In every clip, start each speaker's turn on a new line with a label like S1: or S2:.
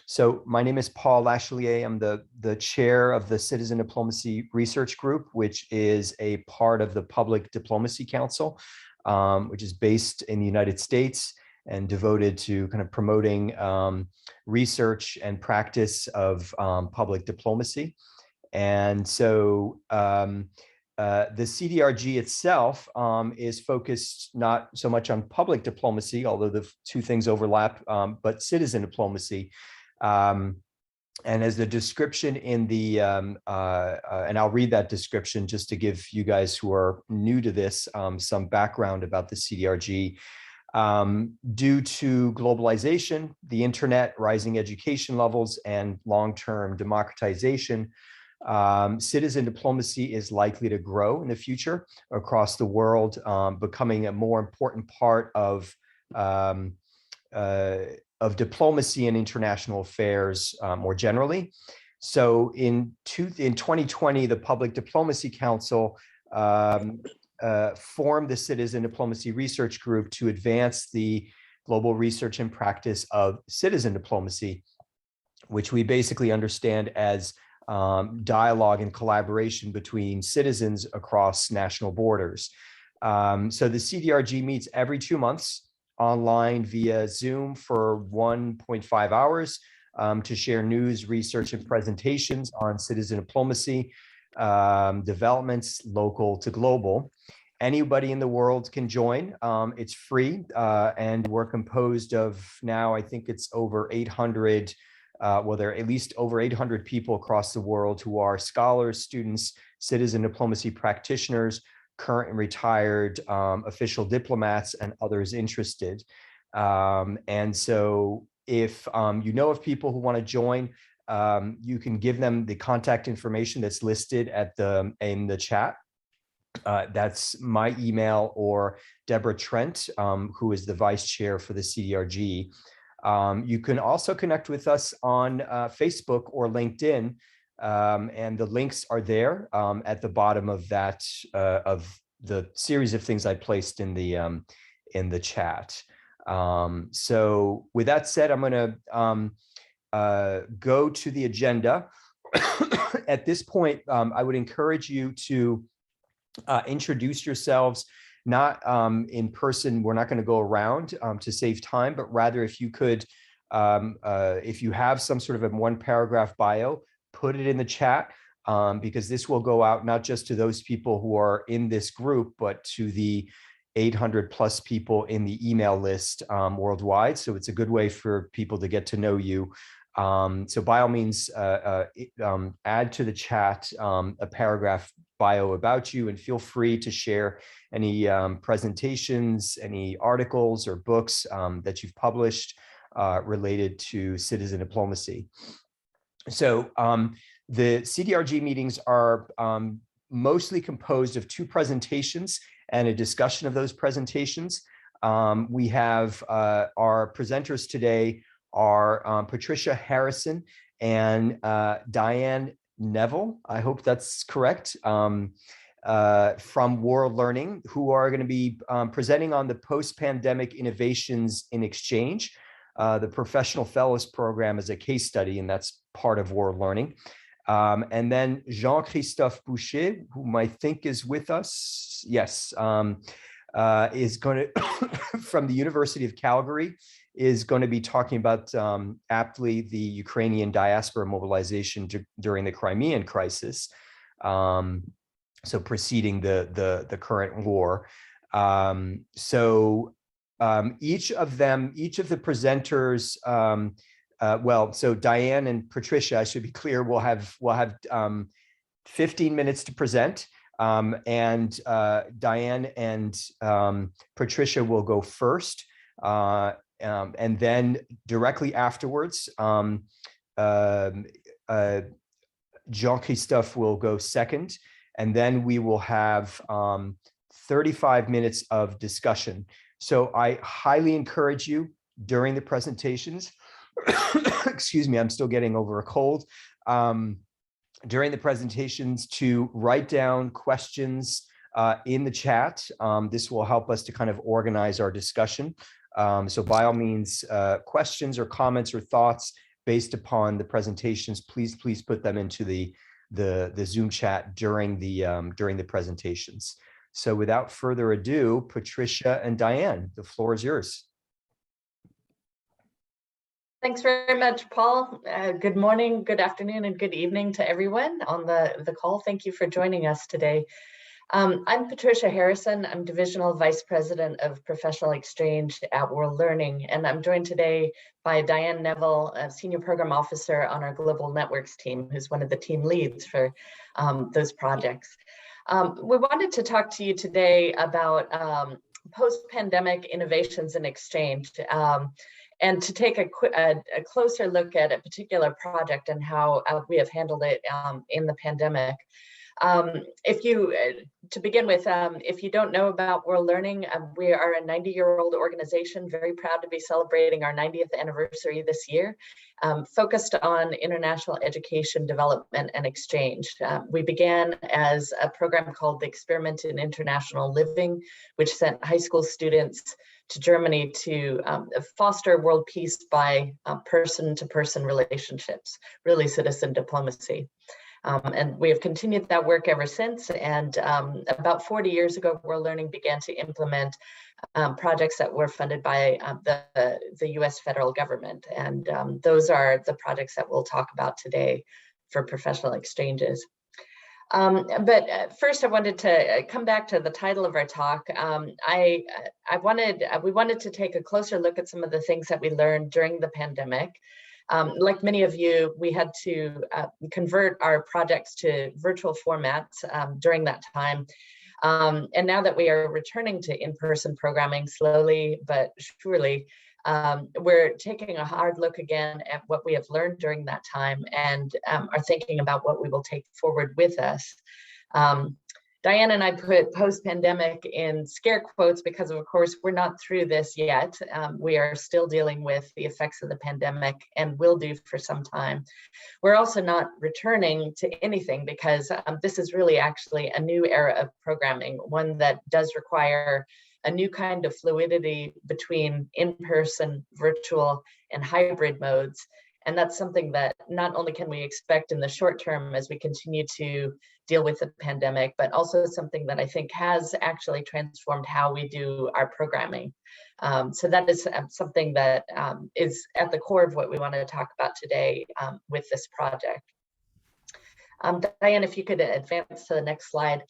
S1: So my name is Paul Lachelier. I'm the chair of the Citizen Diplomacy Research Group, which is a part of the Public Diplomacy Council, which is based in the United States and devoted to kind of promoting research and practice of public diplomacy. And so the CDRG itself is focused not so much on public diplomacy, although the two things overlap, but citizen diplomacy. And as the description in the, and I'll read that description just to give you guys who are new to this some background about the CDRG. Due to globalization, the internet, rising education levels, and long-term democratization, citizen diplomacy is likely to grow in the future across the world, becoming a more important part of diplomacy and international affairs more generally. So in 2020, the Public Diplomacy Council formed the Citizen Diplomacy Research Group to advance the global research and practice of citizen diplomacy, which we basically understand as dialogue and collaboration between citizens across national borders. So the CDRG meets every 2 months online via Zoom for 1.5 hours to share news, research, and presentations on citizen diplomacy, developments local to global. Anybody in the world can join. It's free, and we're composed of now, I think it's over 800 well, there are at least over 800 people across the world who are scholars, students, citizen diplomacy practitioners, current and retired official diplomats, and others interested. And so if you know of people who want to join, you can give them the contact information that's listed at in the chat. That's my email or Deborah Trent, who is the vice chair for the CDRG. You can also connect with us on Facebook or LinkedIn, and the links are there at the bottom of that of the series of things I placed in the chat. So with that said, I'm going to go to the agenda. At this point, I would encourage you to introduce yourselves. Not in person, we're not going to go around to save time, but rather if you could, if you have some sort of a 1-paragraph bio, put it in the chat, because this will go out not just to those people who are in this group, but to the 800 plus people in the email list worldwide. So it's a good way for people to get to know you. So by all means, add to the chat a paragraph bio about you, and feel free to share any presentations, any articles or books that you've published related to citizen diplomacy. So the CDRG meetings are mostly composed of 2 presentations and a discussion of those presentations. We have our presenters today are Patricia Harrison and Diane Neville, I hope that's correct, from World Learning, who are going to be presenting on the post-pandemic innovations in exchange. The Professional Fellows Program is a case study, and that's part of World Learning. And then Jean-Christophe Boucher, whom I think is with us, yes, is going to, from the University of Calgary, is going to be talking about aptly the Ukrainian diaspora mobilization during the Crimean crisis, so preceding the current war. Each of the presenters, well, so Diane and Patricia, I should be clear, will have 15 minutes to present, and Diane and Patricia will go first. And then directly afterwards, Jean-Christophe will go second, and then we will have 35 minutes of discussion. So I highly encourage you during the presentations, excuse me, I'm still getting over a cold, during the presentations to write down questions in the chat. This will help us to kind of organize our discussion. So by all means, questions or comments or thoughts, based upon the presentations, please put them into the Zoom chat during the presentations. So without further ado, Patricia and Diane, the floor is yours.
S2: Thanks very much, Paul. Good morning, good afternoon, and good evening to everyone on the call. Thank you for joining us today. I'm Patricia Harrison. I'm Divisional Vice President of Professional Exchange at World Learning, and I'm joined today by Diane Neville, a Senior Program Officer on our Global Networks team, who's one of the team leads for those projects. We wanted to talk to you today about post-pandemic innovations in exchange, and to take a closer look at a particular project and how we have handled it in the pandemic. To begin with, if you don't know about World Learning, we are a 90-year-old organization, very proud to be celebrating our 90th anniversary this year, focused on international education development and exchange. We began as a program called the Experiment in International Living, which sent high school students to Germany to foster world peace by person-to-person relationships, really citizen diplomacy. And we have continued that work ever since. And about 40 years ago, World Learning began to implement projects that were funded by the US federal government. And those are the projects that we'll talk about today for professional exchanges. But first, I wanted to come back to the title of our talk. We wanted to take a closer look at some of the things that we learned during the pandemic. Like many of you, we had to convert our projects to virtual formats during that time. And now that we are returning to in-person programming slowly but surely, we're taking a hard look again at what we have learned during that time and are thinking about what we will take forward with us. Diane and I put post-pandemic in scare quotes because, of course, we're not through this yet. We are still dealing with the effects of the pandemic and will do for some time. We're also not returning to anything because this is really actually a new era of programming, one that does require a new kind of fluidity between in-person, virtual, and hybrid modes. And that's something that not only can we expect in the short term as we continue to deal with the pandemic, but also something that I think has actually transformed how we do our programming. So that is something that is at the core of what we want to talk about today with this project. Diane, if you could advance to the next slide.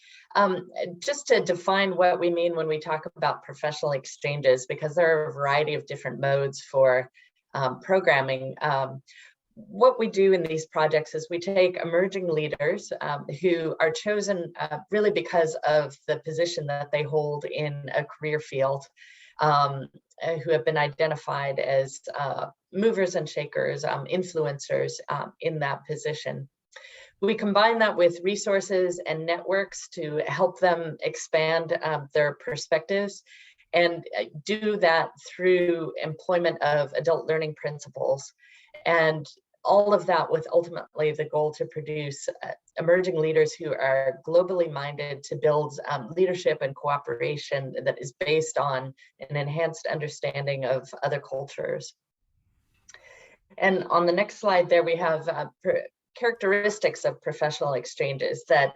S2: Just to define what we mean when we talk about professional exchanges, because there are a variety of different modes for programming. What we do in these projects is we take emerging leaders who are chosen really because of the position that they hold in a career field, who have been identified as movers and shakers, influencers in that position. We combine that with resources and networks to help them expand their perspectives, and do that through employment of adult learning principles. And all of that with ultimately the goal to produce emerging leaders who are globally minded to build leadership and cooperation that is based on an enhanced understanding of other cultures. And on the next slide there, we have characteristics of professional exchanges that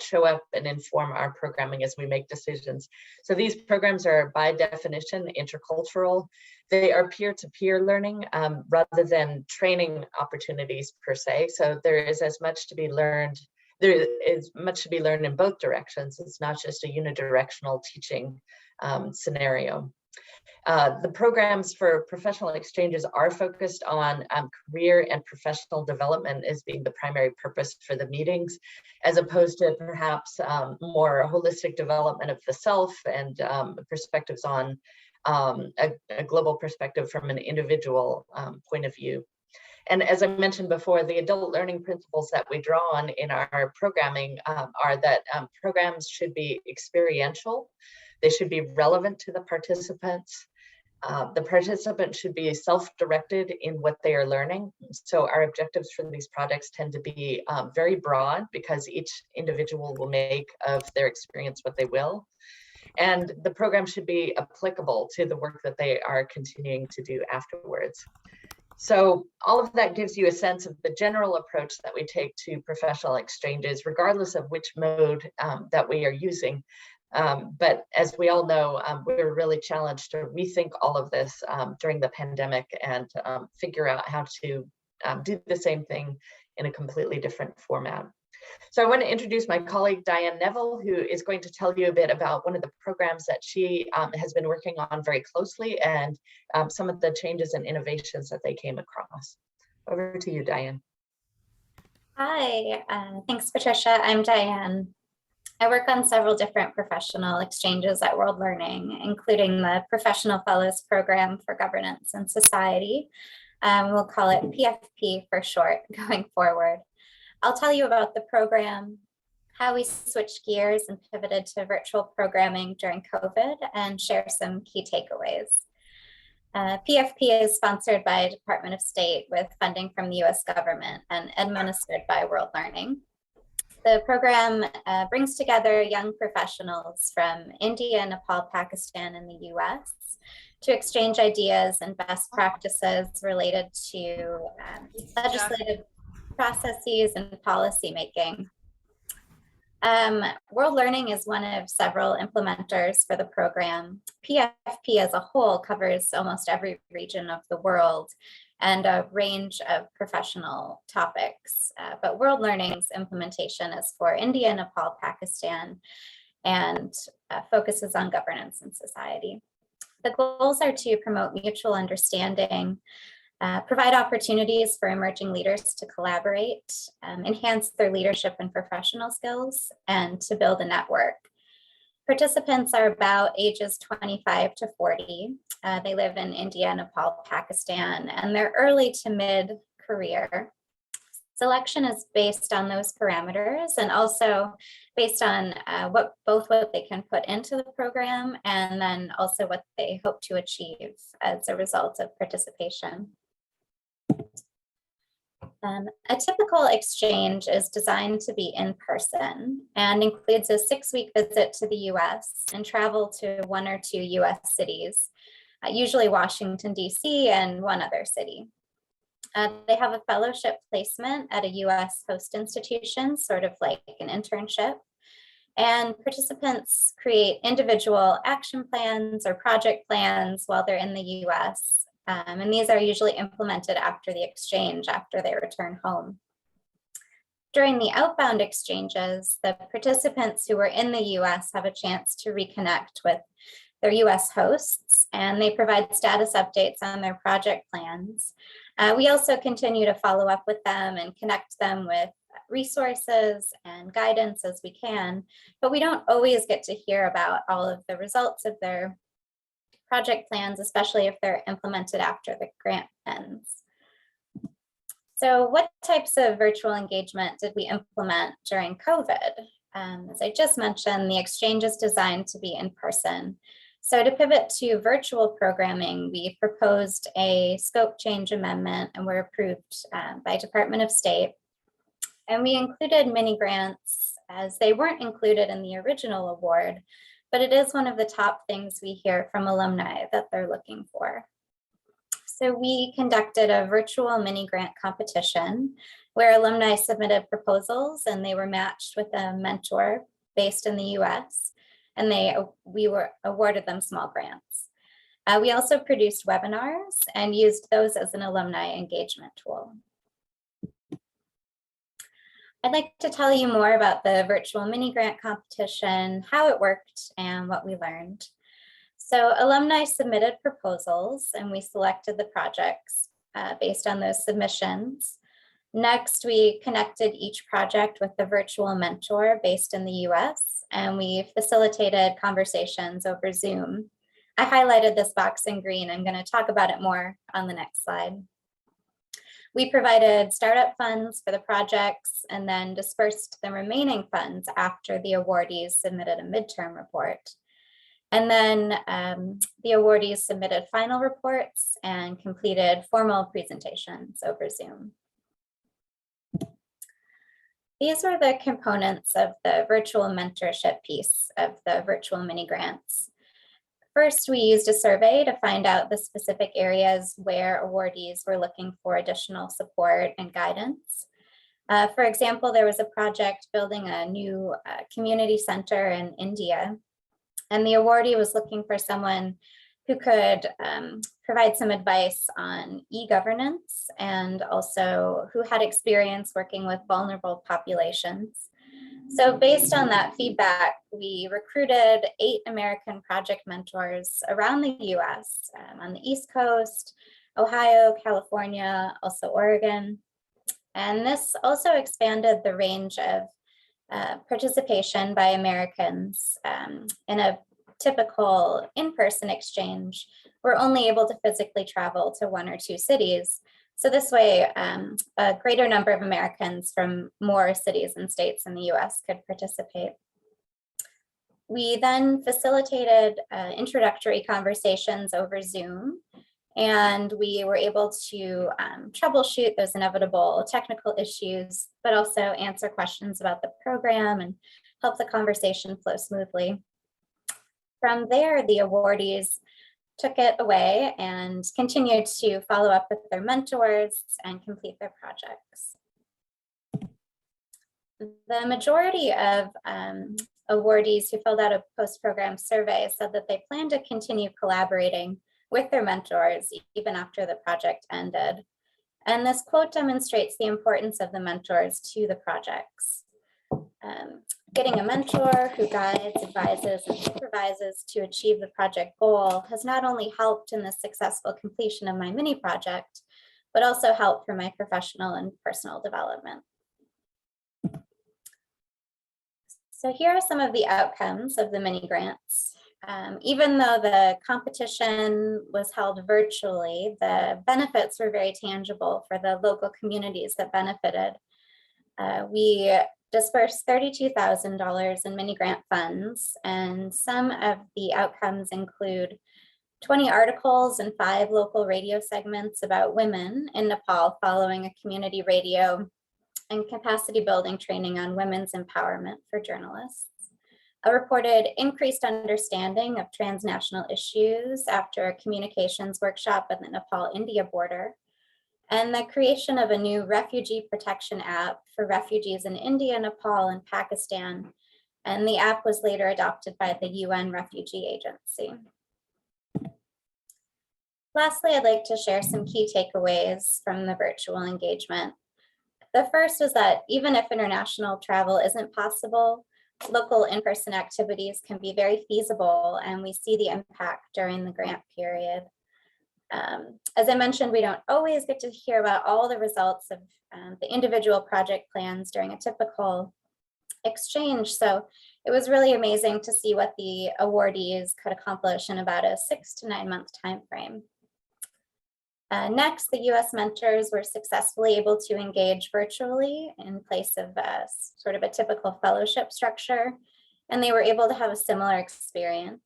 S2: show up and inform our programming as we make decisions. So these programs are by definition intercultural. They are peer-to-peer learning rather than training opportunities per se. So there is as much to be learned. There is much to be learned in both directions. It's not just a unidirectional teaching scenario. The programs for professional exchanges are focused on career and professional development as being the primary purpose for the meetings, as opposed to perhaps more holistic development of the self and perspectives on a global perspective from an individual point of view. And as I mentioned before, the adult learning principles that we draw on in our programming are that programs should be experiential. They should be relevant to the participants. The participants should be self-directed in what they are learning. So our objectives for these projects tend to be very broad because each individual will make of their experience what they will. And the program should be applicable to the work that they are continuing to do afterwards. So all of that gives you a sense of the general approach that we take to professional exchanges, regardless of which mode that we are using. But as we all know, we were really challenged to rethink all of this during the pandemic and figure out how to do the same thing in a completely different format. So I want to introduce my colleague, Diane Neville, who is going to tell you a bit about one of the programs that she has been working on very closely and some of the changes and innovations that they came across. Over to you, Diane.
S3: Hi, thanks, Patricia. I'm Diane. I work on several different professional exchanges at World Learning, including the Professional Fellows Program for Governance and Society. We'll call it PFP for short going forward. I'll tell you about the program, how we switched gears and pivoted to virtual programming during COVID, and share some key takeaways. PFP is sponsored by Department of State with funding from the US government and administered by World Learning. The program brings together young professionals from India, Nepal, Pakistan, and the US to exchange ideas and best practices related to legislative processes and policy making. World Learning is one of several implementers for the program. PFP as a whole covers almost every region of the world and a range of professional topics. But World Learning's implementation is for India, Nepal, Pakistan, and focuses on governance and society. The goals are to promote mutual understanding, provide opportunities for emerging leaders to collaborate, enhance their leadership and professional skills, and to build a network. Participants are about ages 25 to 40. They live in India, Nepal, Pakistan, and they're early to mid-career. Selection is based on those parameters and also based on what they can put into the program and then also what they hope to achieve as a result of participation. A typical exchange is designed to be in person and includes a 6-week visit to the US and travel to 1 or 2 US cities, usually Washington, DC, and one other city. They have a fellowship placement at a US host institution, sort of like an internship. And participants create individual action plans or project plans while they're in the US. And these are usually implemented after the exchange, after they return home. During the outbound exchanges, the participants who are in the US have a chance to reconnect with their US hosts, and they provide status updates on their project plans. We also continue to follow up with them and connect them with resources and guidance as we can, but we don't always get to hear about all of the results of their project plans, especially if they're implemented after the grant ends. So what types of virtual engagement did we implement during COVID? As I just mentioned, the exchange is designed to be in person. So to pivot to virtual programming, we proposed a scope change amendment and were approved by Department of State. And we included mini grants as they weren't included in the original award, but it is one of the top things we hear from alumni that they're looking for. So we conducted a virtual mini grant competition where alumni submitted proposals and they were matched with a mentor based in the US, and we were awarded them small grants. We also produced webinars and used those as an alumni engagement tool. I'd like to tell you more about the virtual mini grant competition, how it worked, and what we learned. So alumni submitted proposals and we selected the projects based on those submissions. Next, we connected each project with a virtual mentor based in the US, and we facilitated conversations over Zoom. I highlighted this box in green. I'm going to talk about it more on the next slide. We provided startup funds for the projects and then dispersed the remaining funds after the awardees submitted a midterm report. And then the awardees submitted final reports and completed formal presentations over Zoom. These were the components of the virtual mentorship piece of the virtual mini grants. First, we used a survey to find out the specific areas where awardees were looking for additional support and guidance. For example, there was a project building a new community center in India, and the awardee was looking for someone who could provide some advice on e-governance and also who had experience working with vulnerable populations. So based on that feedback, we recruited 8 American project mentors around the US, on the East Coast, Ohio, California, also Oregon. And this also expanded the range of participation by Americans. In a typical in-person exchange, we're only able to physically travel to 1 or 2 cities. So this way, a greater number of Americans from more cities and states in the US could participate. We then facilitated introductory conversations over Zoom, and we were able to troubleshoot those inevitable technical issues, but also answer questions about the program and help the conversation flow smoothly. From there, the awardees took it away and continued to follow up with their mentors and complete their projects. The majority of awardees who filled out a post-program survey said that they plan to continue collaborating with their mentors even after the project ended. And this quote demonstrates the importance of the mentors to the projects. Getting a mentor who guides, advises, and supervises to achieve the project goal has not only helped in the successful completion of my mini project, but also helped for my professional and personal development. So here are some of the outcomes of the mini grants. Even though the competition was held virtually, the benefits were very tangible for the local communities that benefited. We dispersed $32,000 in mini grant funds, and some of the outcomes include 20 articles and 5 local radio segments about women in Nepal following a community radio and capacity building training on women's empowerment for journalists. A reported increased understanding of transnational issues after a communications workshop at the Nepal-India border, and the creation of a new refugee protection app for refugees in India, Nepal, and Pakistan. And the app was later adopted by the UN Refugee Agency. Lastly, I'd like to share some key takeaways from the virtual engagement. The first is that even if international travel isn't possible, local in-person activities can be very feasible, and we see the impact during the grant period. As I mentioned, we don't always get to hear about all the results of the individual project plans during a typical exchange. So it was really amazing to see what the awardees could accomplish in about a 6 to 9 month time frame. Next, the US mentors were successfully able to engage virtually in place of sort of a typical fellowship structure, and they were able to have a similar experience.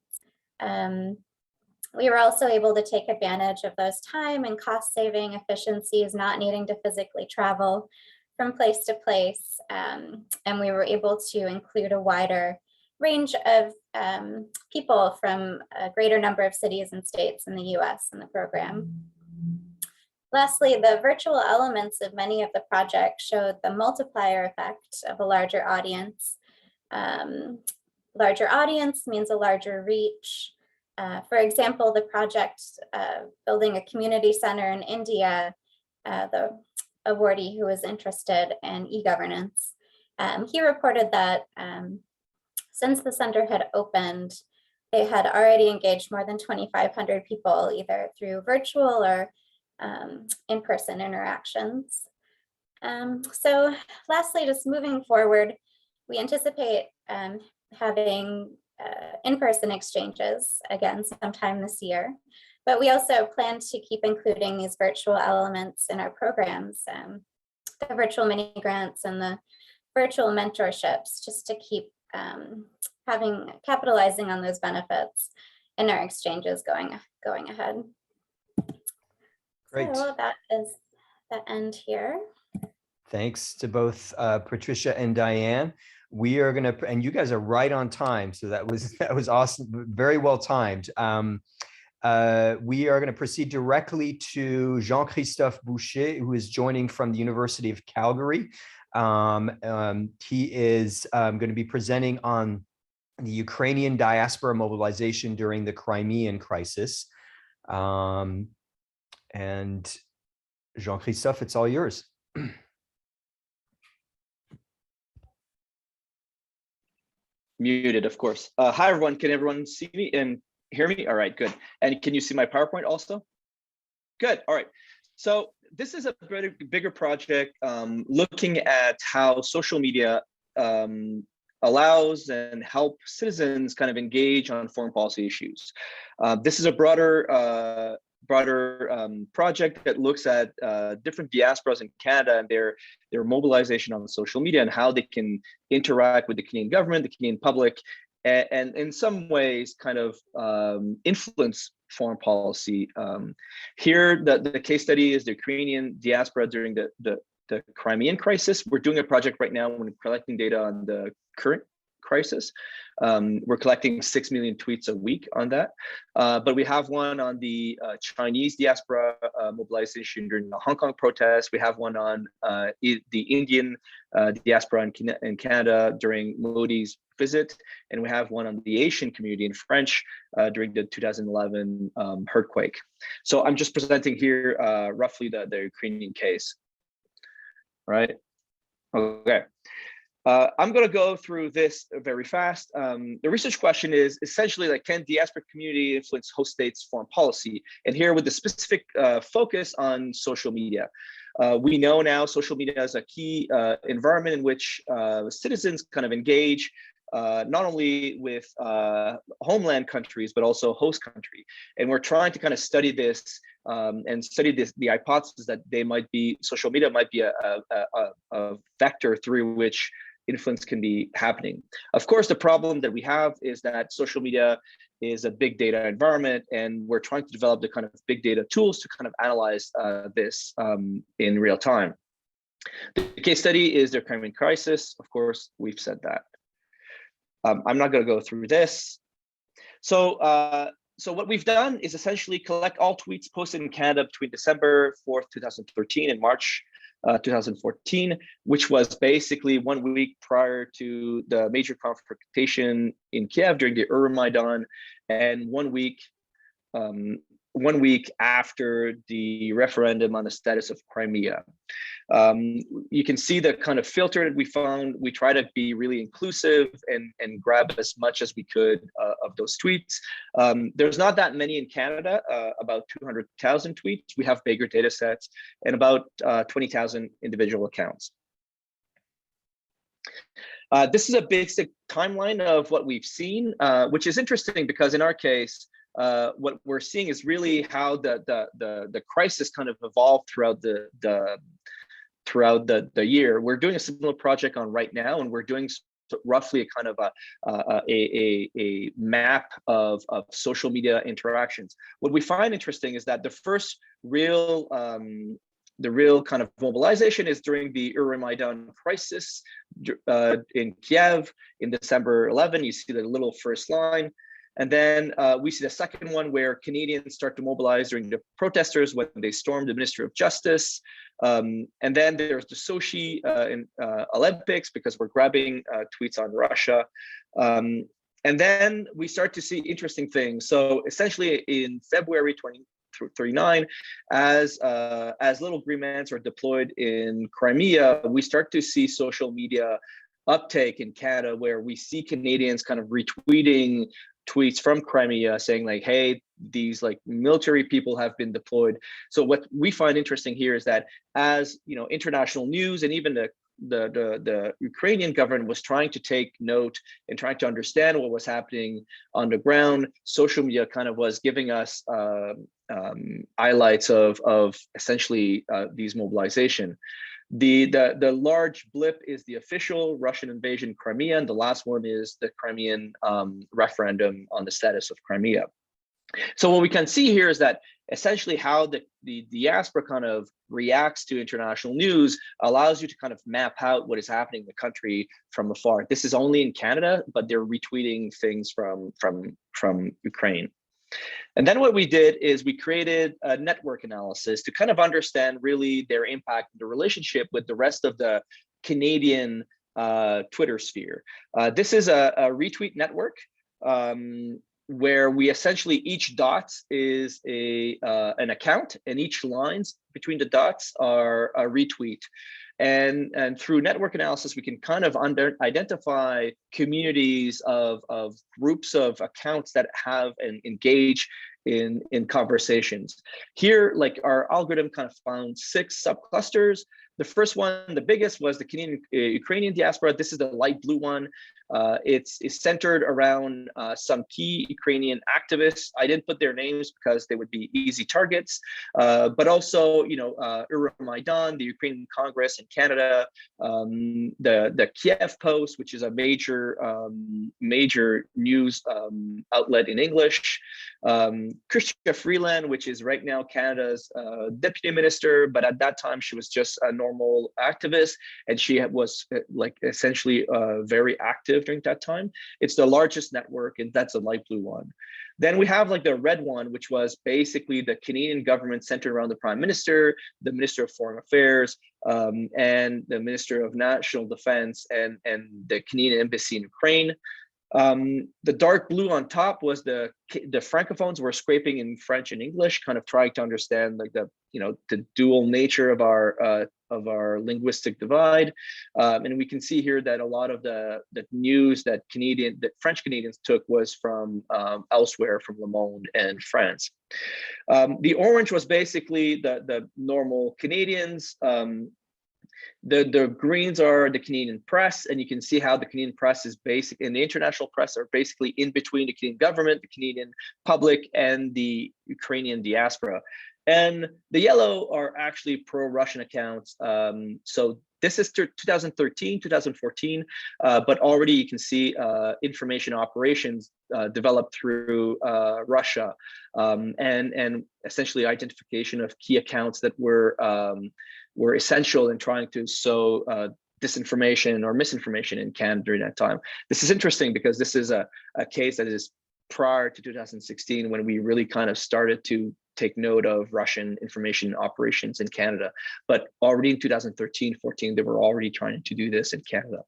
S3: We were also able to take advantage of those time and cost saving efficiencies, not needing to physically travel from place to place. And we were able to include a wider range of people from a greater number of cities and states in the US in the program. Lastly, the virtual elements of many of the projects showed the multiplier effect of a larger audience. Larger audience means a larger reach. For example, the project building a community center in India, the awardee who was interested in e-governance, he reported that since the center had opened, they had already engaged more than 2,500 people, either through virtual or in-person interactions. So lastly, just moving forward, we anticipate having in-person exchanges again sometime this year, but we also plan to keep including these virtual elements in our programs, the virtual mini grants and the virtual mentorships, just to keep capitalizing on those benefits in our exchanges going ahead.
S1: Great.
S3: So that is the end here.
S1: Thanks to both Patricia and Diane. we are going to, and you guys are right on time. So that was awesome. Very well timed. We are going to proceed directly to Jean-Christophe Boucher, who is joining from the University of Calgary. He is going to be presenting on the Ukrainian diaspora mobilization during the Crimean crisis. And Jean-Christophe, it's all yours.
S4: Muted, of course. Hi, everyone. Can everyone see me and hear me? All right, good. And can you see my PowerPoint also? Good. All right. So this is a bigger project looking at how social media allows and help citizens kind of engage on foreign policy issues. This is a broader project that looks at different diasporas in Canada and their mobilization on social media and how they can interact with the Canadian government, the Canadian public, and in some ways kind of influence foreign policy. Here, the case study is the Ukrainian diaspora during the Crimean crisis. We're doing a project right now when we're collecting data on the current crisis. We're collecting 6 million tweets a week on that. But we have one on the Chinese diaspora mobilization during the Hong Kong protests. We have one on the Indian diaspora in Canada during Modi's visit. And we have one on the Asian community in French during the 2011 earthquake. So I'm just presenting here roughly the Ukrainian case. Right? Okay. I'm going to go through this very fast. The research question is essentially like, can diaspora community influence host states' foreign policy? And here with the specific focus on social media. We know now social media is a key environment in which citizens kind of engage not only with homeland countries, but also host country. And we're trying to kind of study this and study the hypothesis that social media might be a vector through which influence can be happening. Of course, the problem that we have is that social media is a big data environment, and we're trying to develop the kind of big data tools to kind of analyze this in real time. The case study is the Crimean crisis. Of course, we've said that. I'm not going to go through this. So what we've done is essentially collect all tweets posted in Canada between December 4th, 2013 and March 2014, which was basically 1 week prior to the major confrontation in Kiev during the Euromaidan, and 1 week after the referendum on the status of Crimea. You can see the kind of filter that we found. We try to be really inclusive and grab as much as we could of those tweets. There's not that many in Canada, about 200,000 tweets. We have bigger data sets and about 20,000 individual accounts. This is a basic timeline of what we've seen, which is interesting because in our case, what we're seeing is really how the crisis kind of evolved throughout the year. We're doing a similar project on right now, and we're doing roughly a kind of a map of social media interactions. What we find interesting is that the first real kind of mobilization is during the Euromaidan crisis in Kiev in December 11. You see the little first line. And then we see the second one where Canadians start to mobilize during the protesters when they stormed the Ministry of Justice. And then there's the Sochi Olympics because we're grabbing tweets on Russia. And then we start to see interesting things. So essentially in February 2039, as little green men are deployed in Crimea, we start to see social media uptake in Canada where we see Canadians kind of retweeting tweets from Crimea saying like, hey, these like military people have been deployed. So what we find interesting here is that as international news and even the Ukrainian government was trying to take note and trying to understand what was happening on the ground, social media kind of was giving us highlights of essentially these mobilization. The large blip is the official Russian invasion Crimea, and the last one is the Crimean referendum on the status of Crimea. So what we can see here is that essentially how the diaspora kind of reacts to international news allows you to kind of map out what is happening in the country from afar. This is only in Canada, but they're retweeting things from Ukraine. And then what we did is we created a network analysis to kind of understand really their impact, the relationship with the rest of the Canadian Twitter sphere. This is a retweet network where we essentially, each dot is an account, and each lines between the dots are a retweet. And through network analysis, we can kind of identify communities of groups of accounts that have and engage in conversations. Here, like, our algorithm kind of found 6 subclusters. The first one, the biggest, was the Canadian Ukrainian diaspora. This is the light blue one. It's centered around some key Ukrainian activists. I didn't put their names because they would be easy targets, but also, you know, Euromaidan, the Ukrainian Congress in Canada, the Kiev Post, which is a major news outlet in English, Chrystia Freeland, which is right now Canada's deputy minister, but at that time she was just a normal activist, and she was like essentially very active during that time. It's the largest network, and that's a light blue one. Then we have like the red one, which was basically the Canadian government centered around the Prime Minister, the Minister of Foreign Affairs, and the Minister of National Defense, and the Canadian Embassy in Ukraine. The dark blue on top was the francophones were scraping in French and English, kind of trying to understand like the dual nature of our linguistic divide. And we can see here that a lot of the news that French Canadians took was from elsewhere, from Le Monde and France. The orange was basically the normal Canadians. The greens are the Canadian press, and you can see how the Canadian press is basic, and the international press are basically in between the Canadian government, the Canadian public, and the Ukrainian diaspora. And the yellow are actually pro-Russian accounts. So this is 2013, 2014, but already you can see information operations developed through Russia, and essentially identification of key accounts that were essential in trying to sow disinformation or misinformation in Canada during that time. This is interesting because this is a case that is prior to 2016, when we really kind of started to take note of Russian information operations in Canada. But already in 2013, 14, they were already trying to do this in Canada.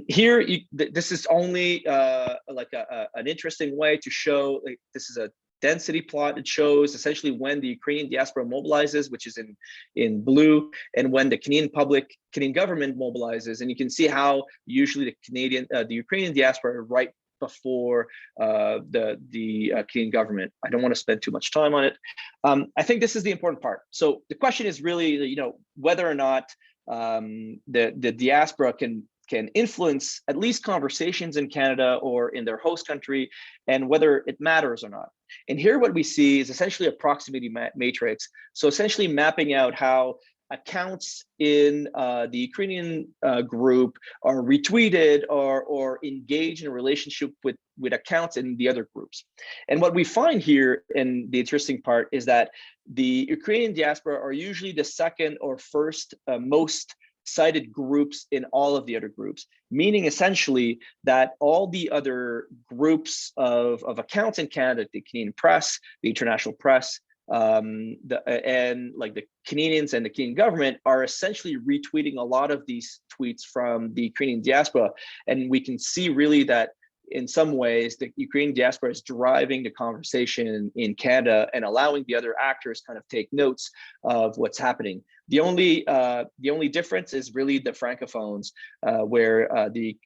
S4: Here, this is only like an interesting way to show, like, this is a density plot. It shows essentially when the Ukrainian diaspora mobilizes, which is in blue, and when the Canadian government mobilizes. And you can see how usually the Ukrainian diaspora are right before the Canadian government. I don't want to spend too much time on it. I think this is the important part. So the question is really, whether or not the diaspora can influence at least conversations in Canada or in their host country, and whether it matters or not. And here what we see is essentially a proximity matrix. So essentially mapping out how accounts in the Ukrainian group are retweeted or engage in a relationship with accounts in the other groups. And what we find here, and the interesting part, is that the Ukrainian diaspora are usually the second or first most cited groups in all of the other groups, meaning essentially that all the other groups of accounts in Canada, the Canadian press, the international press, and like the Canadians and the Canadian government, are essentially retweeting a lot of these tweets from the Ukrainian diaspora. And we can see really that in some ways the Ukrainian diaspora is driving the conversation in Canada and allowing the other actors kind of take notes of what's happening. The only difference is really the francophones, where the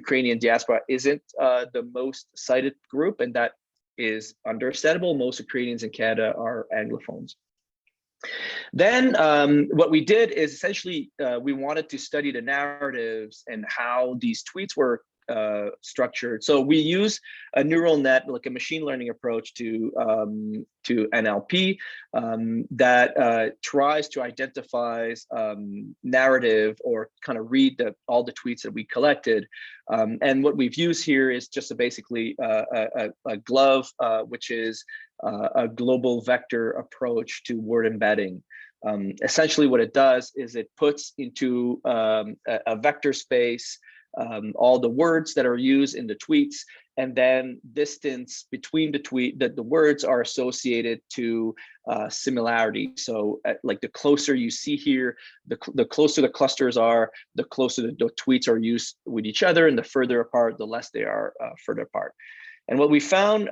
S4: Ukrainian diaspora isn't the most cited group, and that is understandable. Most Ukrainians in Canada are Anglophones. Then what we did is essentially we wanted to study the narratives and how these tweets were structured. So we use a neural net, like a machine learning approach to NLP that tries to identify narrative or kind of read all the tweets that we collected. And what we've used here is just basically a glove, which is a global vector approach to word embedding. Essentially what it does is it puts into a vector space all the words that are used in the tweets, and then distance between the words are associated to similarity. So like the closer you see here, the closer the clusters are, the closer the tweets are used with each other, and the further apart, the less they are further apart. And what we found,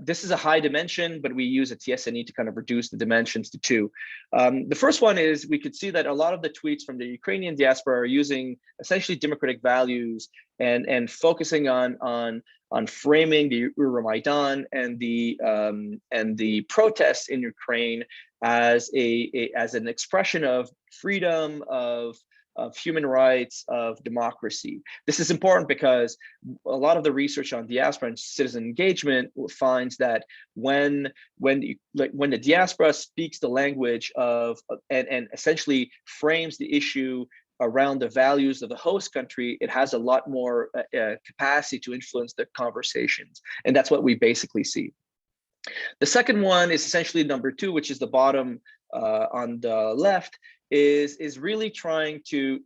S4: this is a high dimension, but we use a TSNE to kind of reduce the dimensions to 2. The first one is we could see that a lot of the tweets from the Ukrainian diaspora are using essentially democratic values and focusing on framing the Euromaidan and the protests in Ukraine as an expression of freedom, of human rights, of democracy. This is important because a lot of the research on diaspora and citizen engagement finds that when the diaspora speaks the language of and essentially frames the issue around the values of the host country, it has a lot more capacity to influence the conversations. And that's what we basically see. The second one is essentially number 2, which is the bottom on the left, is really trying to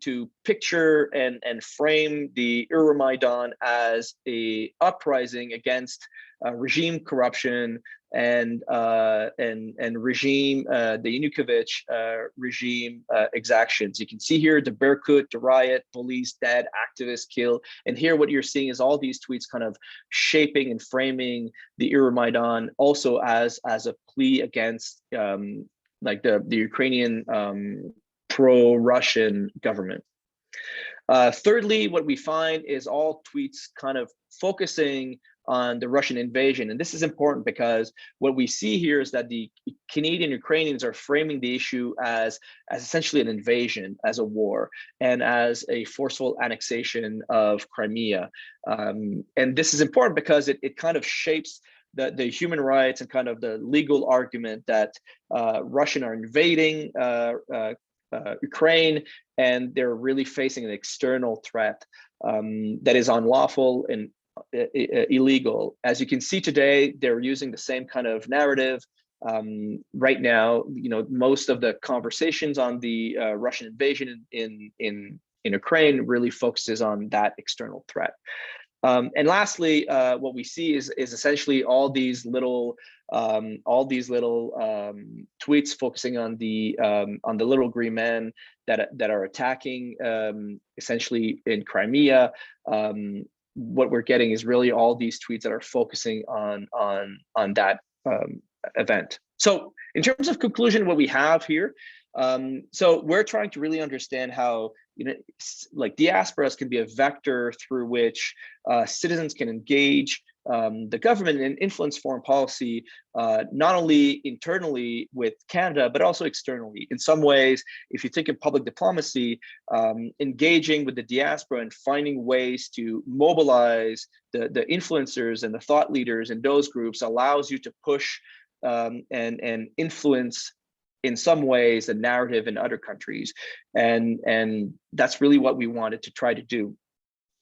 S4: picture and frame the Euromaidan as a uprising against regime corruption and regime, the Yanukovych regime exactions. You can see here the Berkut, the riot, police dead, activists killed. And here what you're seeing is all these tweets kind of shaping and framing the Euromaidan also as a plea against like the Ukrainian pro-Russian government. Thirdly, what we find is all tweets kind of focusing on the Russian invasion. And this is important because what we see here is that the Canadian Ukrainians are framing the issue as essentially an invasion, as a war, and as a forceful annexation of Crimea. And this is important because it kind of shapes the human rights and kind of the legal argument that Russian are invading Ukraine, and they're really facing an external threat that is unlawful and illegal. As you can see today, they're using the same kind of narrative. Right now, most of the conversations on the Russian invasion in Ukraine really focuses on that external threat. And lastly, what we see is essentially all these little tweets focusing on the little green men that are attacking essentially in Crimea. What we're getting is really all these tweets that are focusing on that event. So in terms of conclusion, what we have here, so we're trying to really understand how like diasporas can be a vector through which citizens can engage the government and influence foreign policy, not only internally with Canada, but also externally. In some ways, if you think of public diplomacy, engaging with the diaspora and finding ways to mobilize the influencers and the thought leaders in those groups allows you to push and influence in some ways the narrative in other countries. And that's really what we wanted to try to do.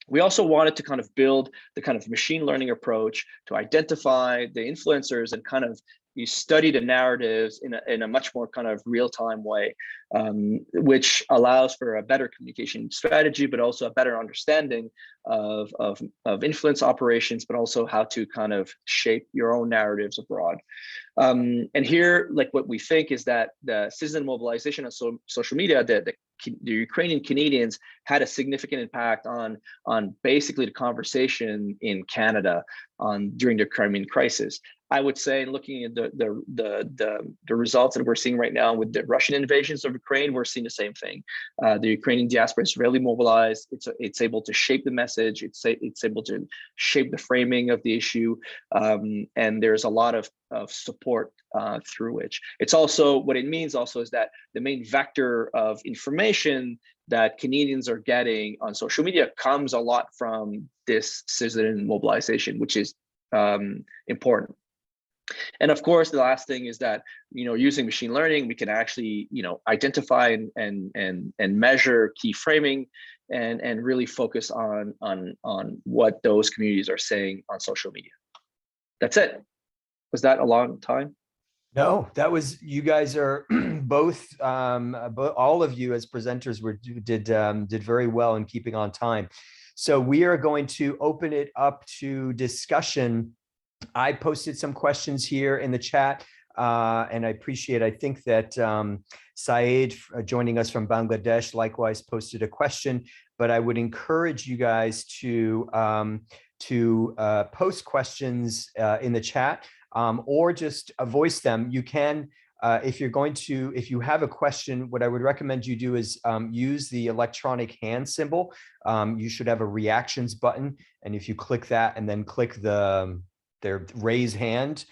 S4: We also wanted to kind of build the kind of machine learning approach to identify the influencers and kind of you study the narratives in a much more kind of real-time way, which allows for a better communication strategy, but also a better understanding of influence operations, but also how to kind of shape your own narratives abroad. And here, like what we think is that the citizen mobilization of social media, the Ukrainian Canadians had a significant impact on basically the conversation in Canada during the Crimean crisis. I would say, looking at the results that we're seeing right now with the Russian invasions of Ukraine, we're seeing the same thing. The Ukrainian diaspora is really mobilized. It's able to shape the message. It's able to shape the framing of the issue. And there's a lot of of support through which. It's also, what it means also is that the main vector of information that Canadians are getting on social media comes a lot from this citizen mobilization, which is important. And of course, the last thing is that, using machine learning, we can actually, identify and measure key framing and really focus on what those communities are saying on social media. That's it. Was that a long time?
S1: No, that was, you guys are both, all of you as presenters did very well in keeping on time. So we are going to open it up to discussion. I posted some questions here in the chat, and I appreciate, I think that Saeed joining us from Bangladesh likewise posted a question, but I would encourage you guys to post questions in the chat, or just voice them. You can, if you have a question, what I would recommend you do is use the electronic hand symbol. You should have a reactions button, and if you click that and then click the raise hand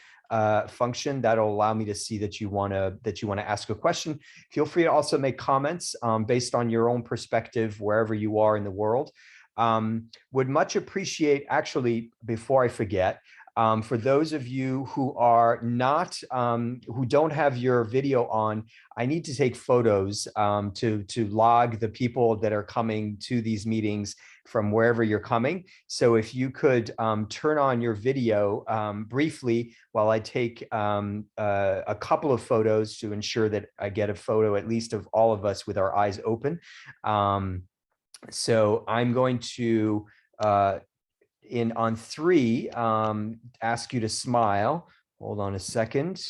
S1: function, that'll allow me to see that you want to ask a question. Feel free to also make comments based on your own perspective wherever you are in the world. Would much appreciate, actually, before I forget, for those of you who are not, who don't have your video on, I need to take photos to log the people that are coming to these meetings from wherever you're coming. So if you could turn on your video briefly while I take a couple of photos to ensure that I get a photo at least of all of us with our eyes open. So I'm going to, on three, ask you to smile. Hold on a second.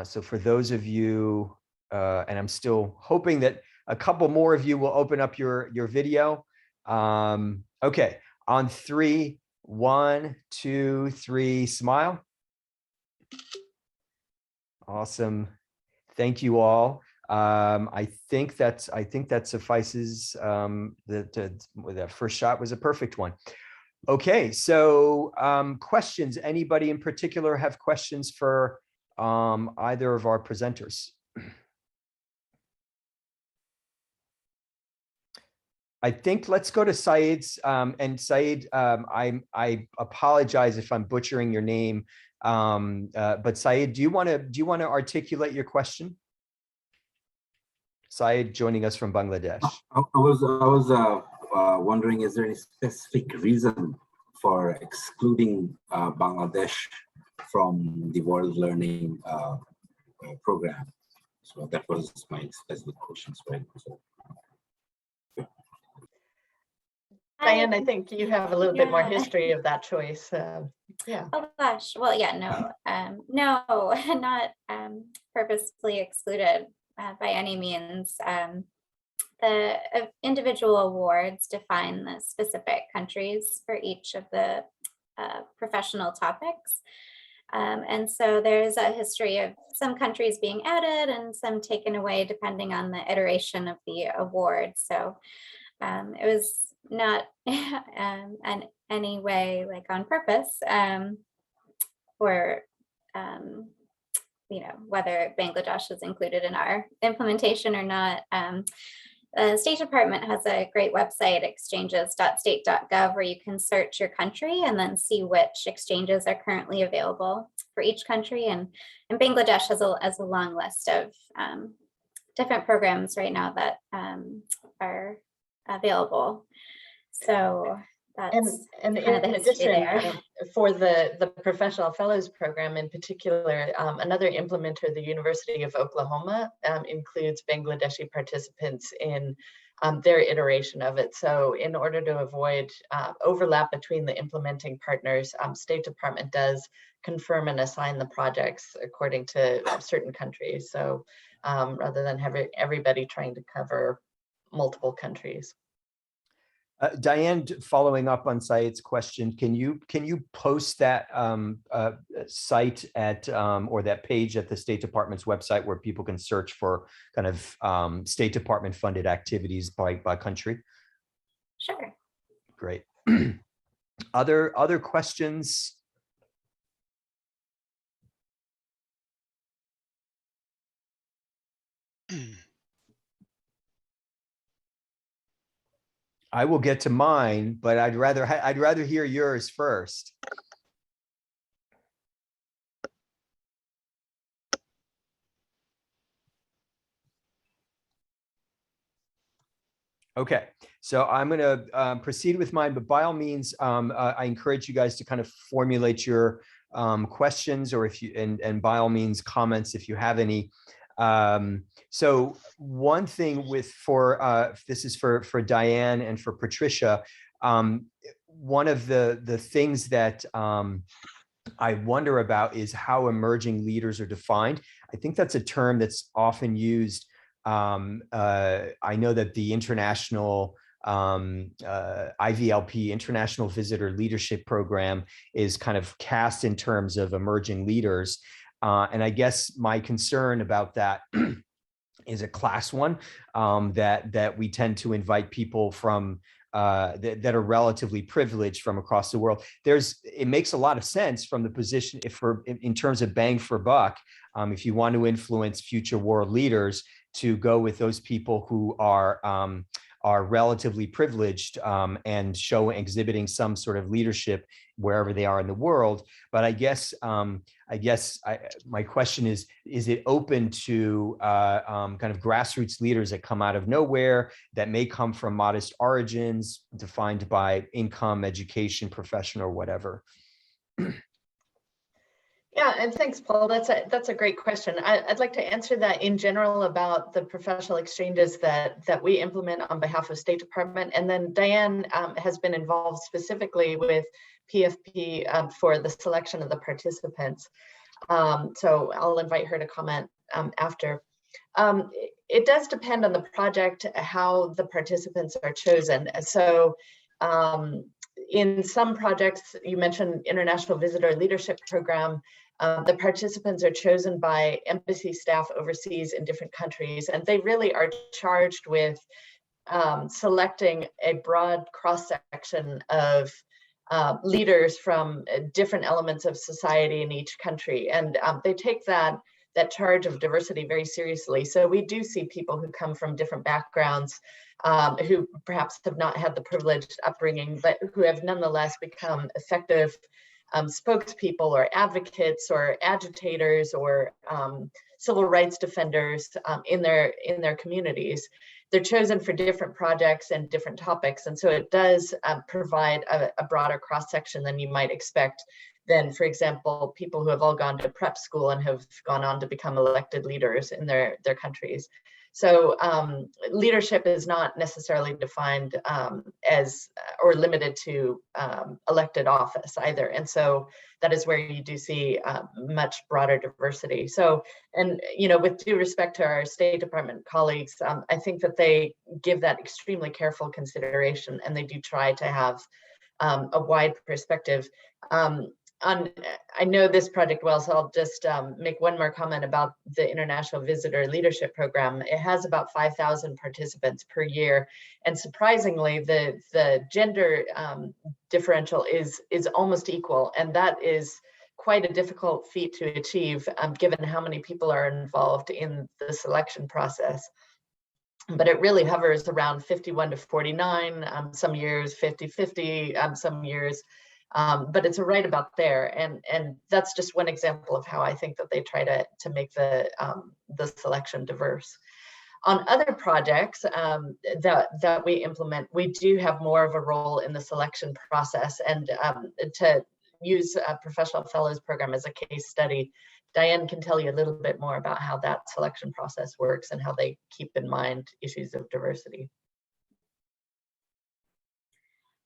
S1: So for those of you, and I'm still hoping that a couple more of you will open up your video. Okay, on three, 1, 2, 3, smile. Awesome. Thank you all. I think that suffices. That first shot was a perfect one. Okay, so questions. Anybody in particular have questions for either of our presenters? I think let's go to Saeed's. And Saeed, I apologize if I'm butchering your name, but Saeed, do you want to articulate your question? Saeed joining us from Bangladesh.
S5: I was wondering, is there any specific reason for excluding Bangladesh from the World Learning program? So that was my specific question. So,
S2: Diane, I think you have a little bit more history of that choice. Yeah.
S3: Oh gosh. Well, yeah, no, not purposefully excluded by any means. The individual awards define the specific countries for each of the professional topics. And so there's a history of some countries being added and some taken away depending on the iteration of the award. So it was not in any way like on purpose, or whether Bangladesh is included in our implementation or not. The State Department has a great website, exchanges.state.gov, where you can search your country and then see which exchanges are currently available for each country. And Bangladesh has a long list of different programs right now that are available. So that's
S2: and
S3: kind of the
S2: in
S3: history
S2: addition,
S3: there.
S2: For the Professional Fellows Program in particular, another implementer, the University of Oklahoma, includes Bangladeshi participants in their iteration of it. So in order to avoid overlap between the implementing partners, State Department does confirm and assign the projects according to certain countries. So rather than have everybody trying to cover multiple countries.
S1: Diane, following up on Saeed's question, can you post that site at or that page at the State Department's website where people can search for kind of State Department funded activities by country?
S3: Sure.
S1: Great. Other questions? I will get to mine, but I'd rather hear yours first. Okay, so I'm going to proceed with mine, but by all means, I encourage you guys to kind of formulate your questions, or if you and by all means comments if you have any. So one thing with this is for Diane and for Patricia. One of the things that I wonder about is how emerging leaders are defined. I think that's a term that's often used. I know that the international IVLP, International Visitor Leadership Program, is kind of cast in terms of emerging leaders. And I guess my concern about that is a class one, that we tend to invite people from that are relatively privileged from across the world. It makes a lot of sense from the position in terms of bang for buck. If you want to influence future world leaders, to go with those people who are relatively privileged and exhibiting some sort of leadership wherever they are in the world. But I guess my question is it open to kind of grassroots leaders that come out of nowhere, that may come from modest origins, defined by income, education, profession, or whatever?
S2: Yeah, and thanks, Paul. That's a great question. I'd like to answer that in general about the professional exchanges that we implement on behalf of State Department, and then Diane has been involved specifically with PFP for the selection of the participants. So I'll invite her to comment after. It does depend on the project how the participants are chosen. So in some projects, you mentioned International Visitor Leadership Program, the participants are chosen by embassy staff overseas in different countries, and they really are charged with selecting a broad cross-section of leaders from different elements of society in each country. And they take that charge of diversity very seriously. So we do see people who come from different backgrounds, who perhaps have not had the privileged upbringing, but who have nonetheless become effective spokespeople or advocates or agitators or civil rights defenders in their communities. They're chosen for different projects and different topics. And so it does provide a broader cross-section than you might expect than, for example, people who have all gone to prep school and have gone on to become elected leaders in their countries. So leadership is not necessarily defined as or limited to elected office either. And so that is where you do see much broader diversity. So, and with due respect to our State Department colleagues, I think that they give that extremely careful consideration, and they do try to have a wide perspective. I know this project well, so I'll just make one more comment about the International Visitor Leadership Program. It has about 5,000 participants per year, and surprisingly, the gender differential is almost equal, and that is quite a difficult feat to achieve, given how many people are involved in the selection process. But it really hovers around 51 to 49, some years 50-50, some years. But it's right about there, and that's just one example of how I think that they try to make the selection diverse. On other projects that we implement, we do have more of a role in the selection process, and to use a professional fellows program as a case study, Diane can tell you a little bit more about how that selection process works and how they keep in mind issues of diversity.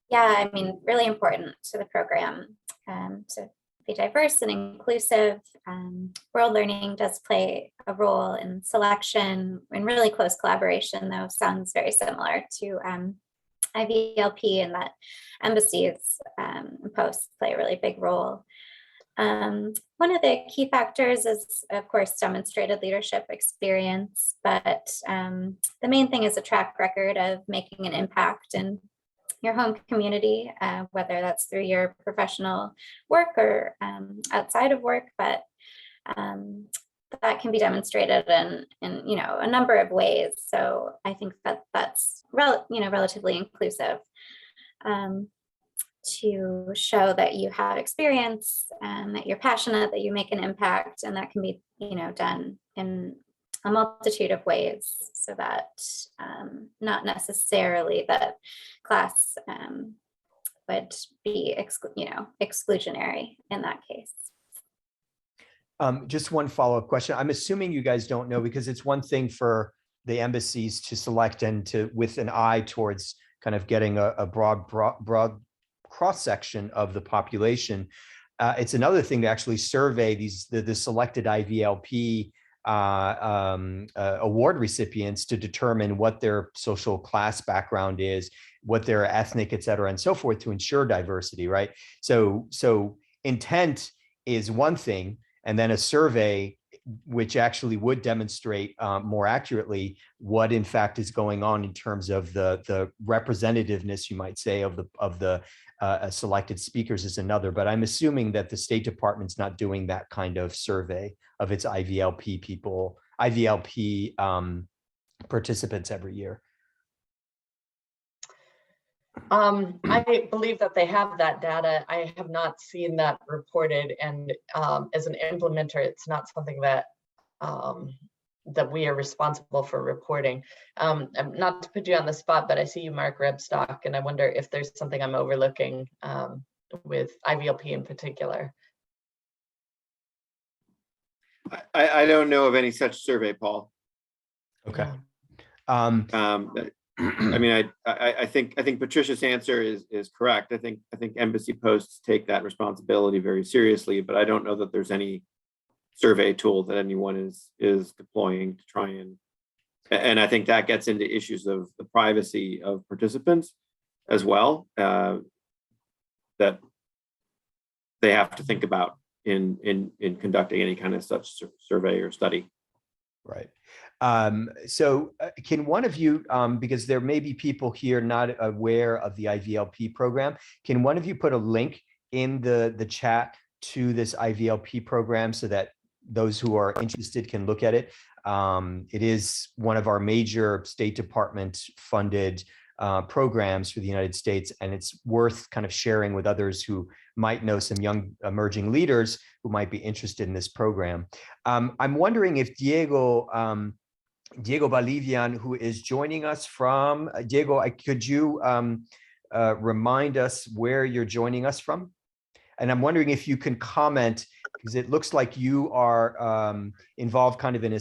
S3: Yeah, I mean, really important to the program to be diverse and inclusive. World Learning does play a role in selection in really close collaboration, though sounds very similar to IVLP, in that embassies and posts play a really big role. One of the key factors is, of course, demonstrated leadership experience, but the main thing is a track record of making an impact in your home community, whether that's through your professional work or outside of work. But that can be demonstrated in a number of ways. So I think that that's relatively inclusive, to show that you have experience and that you're passionate, that you make an impact, and that can be done in a multitude of ways, so that not necessarily that class would be exclusionary in that case.
S1: Just one follow-up question. I'm assuming you guys don't know, because it's one thing for the embassies to select and to, with an eye towards kind of getting a broad cross-section of the population. It's another thing to actually survey the selected IVLP award recipients to determine what their social class background is, what their ethnic, et cetera, and so forth, to ensure diversity, right? So intent is one thing, and then a survey which actually would demonstrate more accurately what in fact is going on in terms of the representativeness, you might say, of the selected speakers is another. But I'm assuming that the State Department's not doing that kind of survey of its IVLP people, IVLP participants every year.
S2: I believe that they have that data. I have not seen that reported, and as an implementer, it's not something that that we are responsible for reporting. Not to put you on the spot, but I see you mark Rebstock, and I wonder if there's something I'm overlooking with IVLP in particular.
S6: I don't know of any such survey, Paul.
S1: Okay.
S6: I mean, I think Patricia's answer is correct. I think embassy posts take that responsibility very seriously, but I don't know that there's any survey tool that anyone is deploying to try and I think that gets into issues of the privacy of participants as well, that they have to think about in conducting any kind of such survey or study.
S1: Right. So can one of you, because there may be people here not aware of the IVLP program, can one of you put a link in the chat to this IVLP program so that those who are interested can look at it? It is one of our major State Department funded programs for the United States, and it's worth kind of sharing with others who might know some young emerging leaders who might be interested in this program. I'm wondering if Diego Bolivian, who is joining us from, Diego, could you remind us where you're joining us from? And I'm wondering if you can comment, because it looks like you are involved kind of in a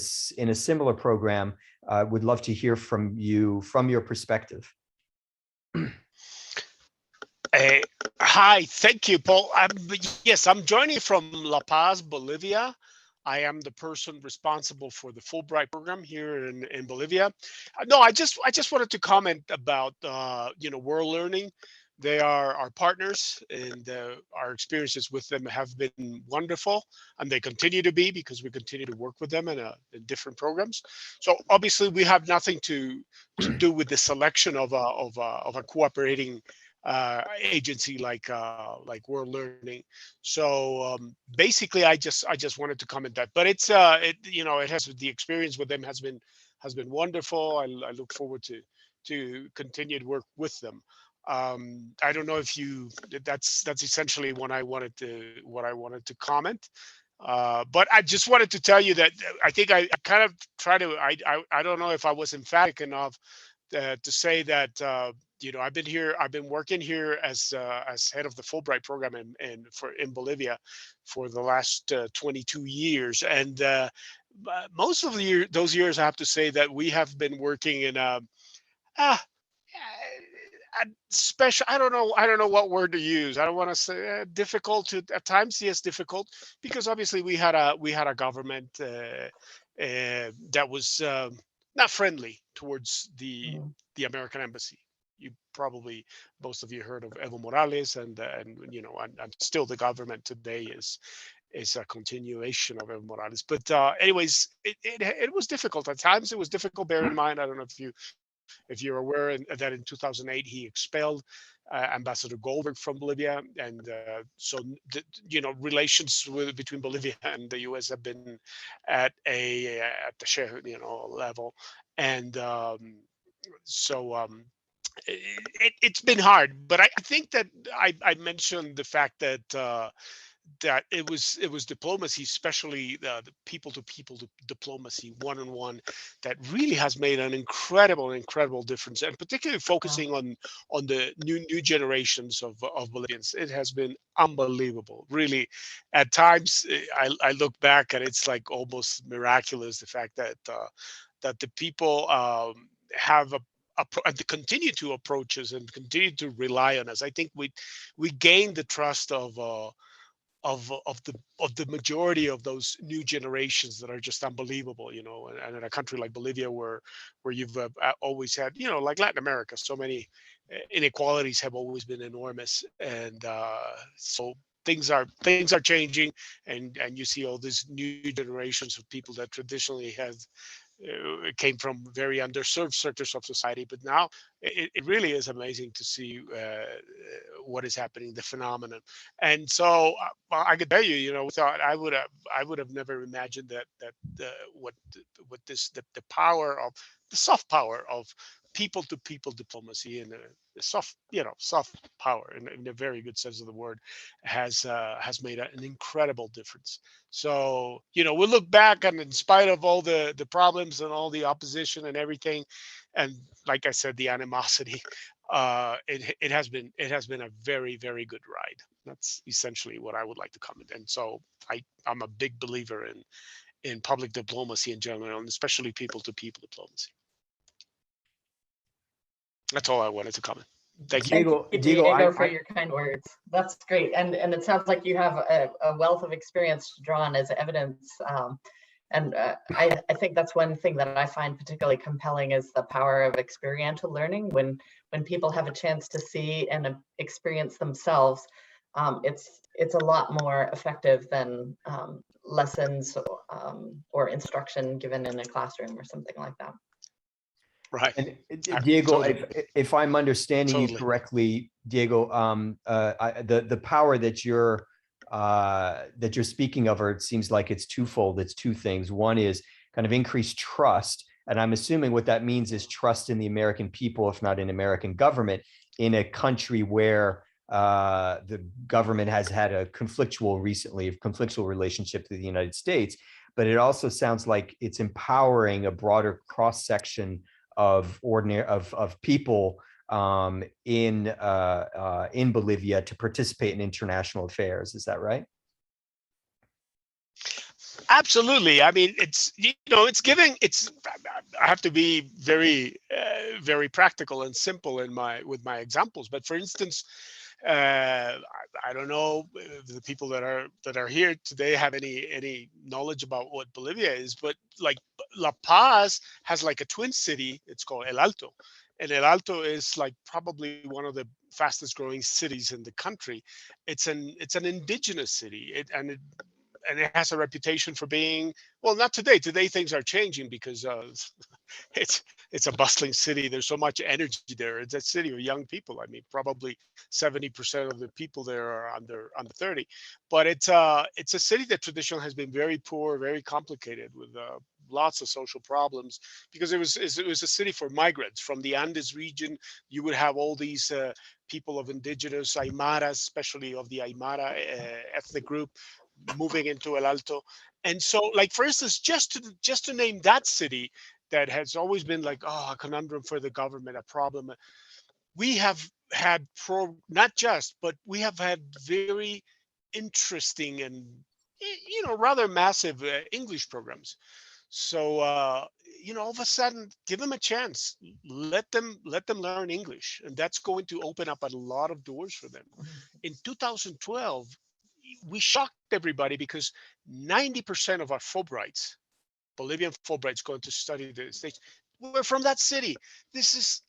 S1: similar program. Would love to hear from you, from your perspective.
S7: Hi, thank you, Paul. Yes, I'm joining from La Paz, Bolivia. I am the person responsible for the Fulbright program here in Bolivia. No, I just wanted to comment about World Learning. They are our partners, and our experiences with them have been wonderful, and they continue to be, because we continue to work with them in different programs. So obviously, we have nothing to do with the selection of a cooperating agency like World Learning. So basically, I just wanted to comment that. But it's it has, the experience with them has been wonderful. I look forward to continued work with them. I don't know if that's essentially what I wanted to comment. But I just wanted to tell you that I think I kind of try to, I don't know if I was emphatic enough to say that I've been working here as head of the Fulbright program in Bolivia for the last 22 years, and most of those years I have to say that we have been working in a special, I don't know what word to use. I don't want to say difficult at times. Yes, difficult, because obviously we had a government that was not friendly towards the American embassy. You probably, most of you heard of Evo Morales, and still the government today is a continuation of Evo Morales. But anyways, it was difficult at times. It was difficult. Bear in mind, I don't know if you if you're aware that in 2008 he expelled Ambassador Goldberg from Bolivia, and so relations between Bolivia and the U.S. have been at the level, and it's been hard. But I think that I mentioned the fact that that it was diplomacy, especially the people-to-people diplomacy, one-on-one, that really has made an incredible difference, and particularly focusing on the new generations of Bolivians. It has been unbelievable, really. At times, I look back and it's like almost miraculous, the fact that that the people have and continue to approach us and continue to rely on us. I think we gained the trust of the majority of those new generations that are just unbelievable, and in a country like Bolivia, where you've always had, like Latin America, so many inequalities have always been enormous, and so things are changing, and you see all these new generations of people that traditionally came from very underserved sectors of society, but now it really is amazing to see what is happening, the phenomenon. And so I could tell you, without I would have never imagined that what the power of the soft power of people to people diplomacy, and the soft power in a very good sense of the word, has made an incredible difference. So, we'll look back, and in spite of all the problems and all the opposition and everything, and like I said, the animosity, it has been a very, very good ride. That's essentially what I would like to comment. And so I'm a big believer in public diplomacy in general, and especially people to people diplomacy. That's all I wanted to comment. Thank you.
S2: Diego, for your kind words. That's great. And it sounds like you have a wealth of experience to draw on as evidence. And I think that's one thing that I find particularly compelling, is the power of experiential learning. When people have a chance to see and experience themselves, it's a lot more effective than lessons or instruction given in a classroom or something like that.
S7: Right.
S1: And Diego,
S7: Totally.
S1: if I'm understanding you
S7: Totally.
S1: correctly, Diego, the power that you're speaking of, or it seems like it's twofold. It's two things. One is kind of increased trust, and I'm assuming what that means is trust in the American people, if not in American government, in a country where the government has had a conflictual relationship to the United States. But it also sounds like it's empowering a broader cross section of people in Bolivia to participate in international affairs. Is that right?
S7: Absolutely. I mean, it's I have to be very very practical and simple with my examples. But for instance, I don't know if the people that are here today have any knowledge about what Bolivia is, but like La Paz has like a twin city. It's called El Alto, and El Alto is like probably one of the fastest growing cities in the country. It's an indigenous city, and it has a reputation for being, well, not today. Today things are changing because it's a bustling city. There's so much energy there. It's a city of young people. I mean, probably 70% of the people there are under 30. But it's a city that traditionally has been very poor, very complicated, with lots of social problems, because it was a city for migrants from the Andes region. You would have all these people of indigenous Aymaras, especially of the Aymara ethnic group, moving into El Alto. And so, like, for instance, just to name that city that has always been like, a conundrum for the government, a problem, we have had but we have had very interesting and rather massive English programs. So all of a sudden, give them a chance, let them learn English, and that's going to open up a lot of doors for them. In 2012, we shocked everybody because 90% of our Fulbrights, Bolivian Fulbrights going to study the States, were from that city. This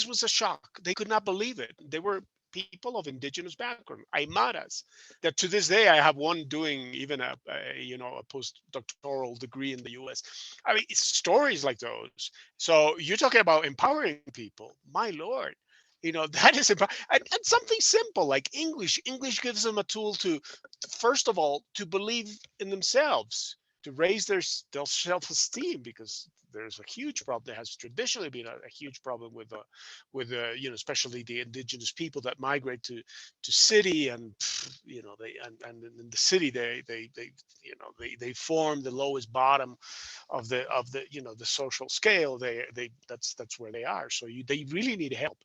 S7: was a shock. They could not believe it. They were people of indigenous background, Aymaras, that to this day I have one doing even a postdoctoral degree in the U.S. I mean, it's stories like those. So you're talking about empowering people, my Lord. That is and something simple like English. English gives them a tool to, first of all, to believe in themselves, to raise their self-esteem, because there's a huge problem. There has traditionally been a huge problem with especially the indigenous people that migrate to city, and and in the city they form the lowest bottom of the the social scale. That's where they are. So they really need help.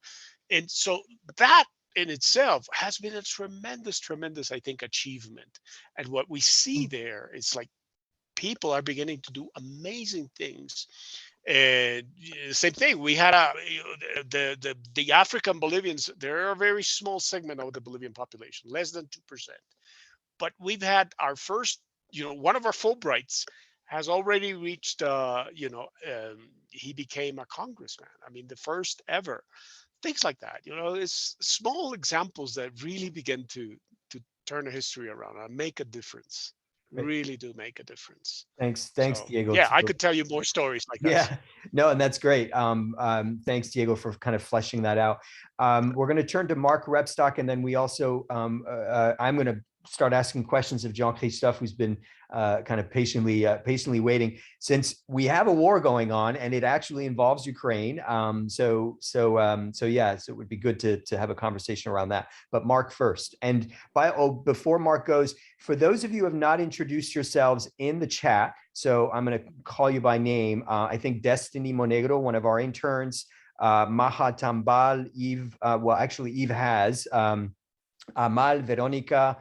S7: And so that in itself has been a tremendous, I think, achievement. And what we see there is like people are beginning to do amazing things. And same thing, we had the African Bolivians. They're a very small segment of the Bolivian population, less than 2%. But we've had our first, one of our Fulbrights has already reached, he became a congressman. I mean, the first ever. Things like that, it's small examples that really begin to turn a history around and make a difference.
S1: Right.
S7: Really do make a difference.
S1: Thanks,
S7: So,
S1: Diego.
S7: yeah, I could tell you more stories like that.
S1: Yeah, no, and that's great. Thanks, Diego, for kind of fleshing that out. We're going to turn to Mark Repstock, and then we also, I'm going to start asking questions of Jean-Christophe, who's been kind of patiently waiting, since we have a war going on and it actually involves Ukraine. So it would be good to have a conversation around that. But Mark first. And before Mark goes, for those of you who have not introduced yourselves in the chat, so I'm going to call you by name. I think Destiny Monegro, one of our interns, Mahatambal, Eve, Eve has, Amal, Veronica,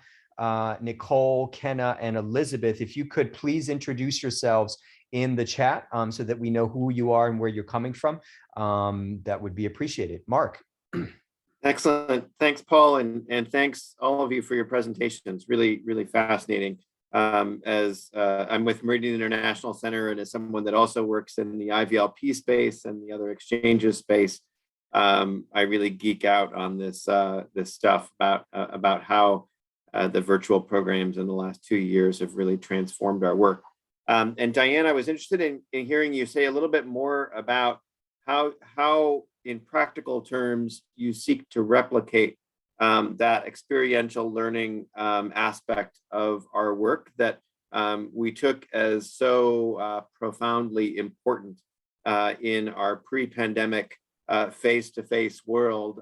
S1: Nicole, Kenna, and Elizabeth, if you could please introduce yourselves in the chat so that we know who you are and where you're coming from, that would be appreciated. Mark.
S6: Excellent. Thanks, Paul, and thanks all of you for your presentations. Really, really fascinating. As I'm with Meridian International Center, and as someone that also works in the IVLP space and the other exchanges space, I really geek out on this stuff about how the virtual programs in the last 2 years have really transformed our work. And Diane, I was interested in hearing you say a little bit more about how in practical terms you seek to replicate that experiential learning aspect of our work that we took as so profoundly important in our pre-pandemic face-to-face world.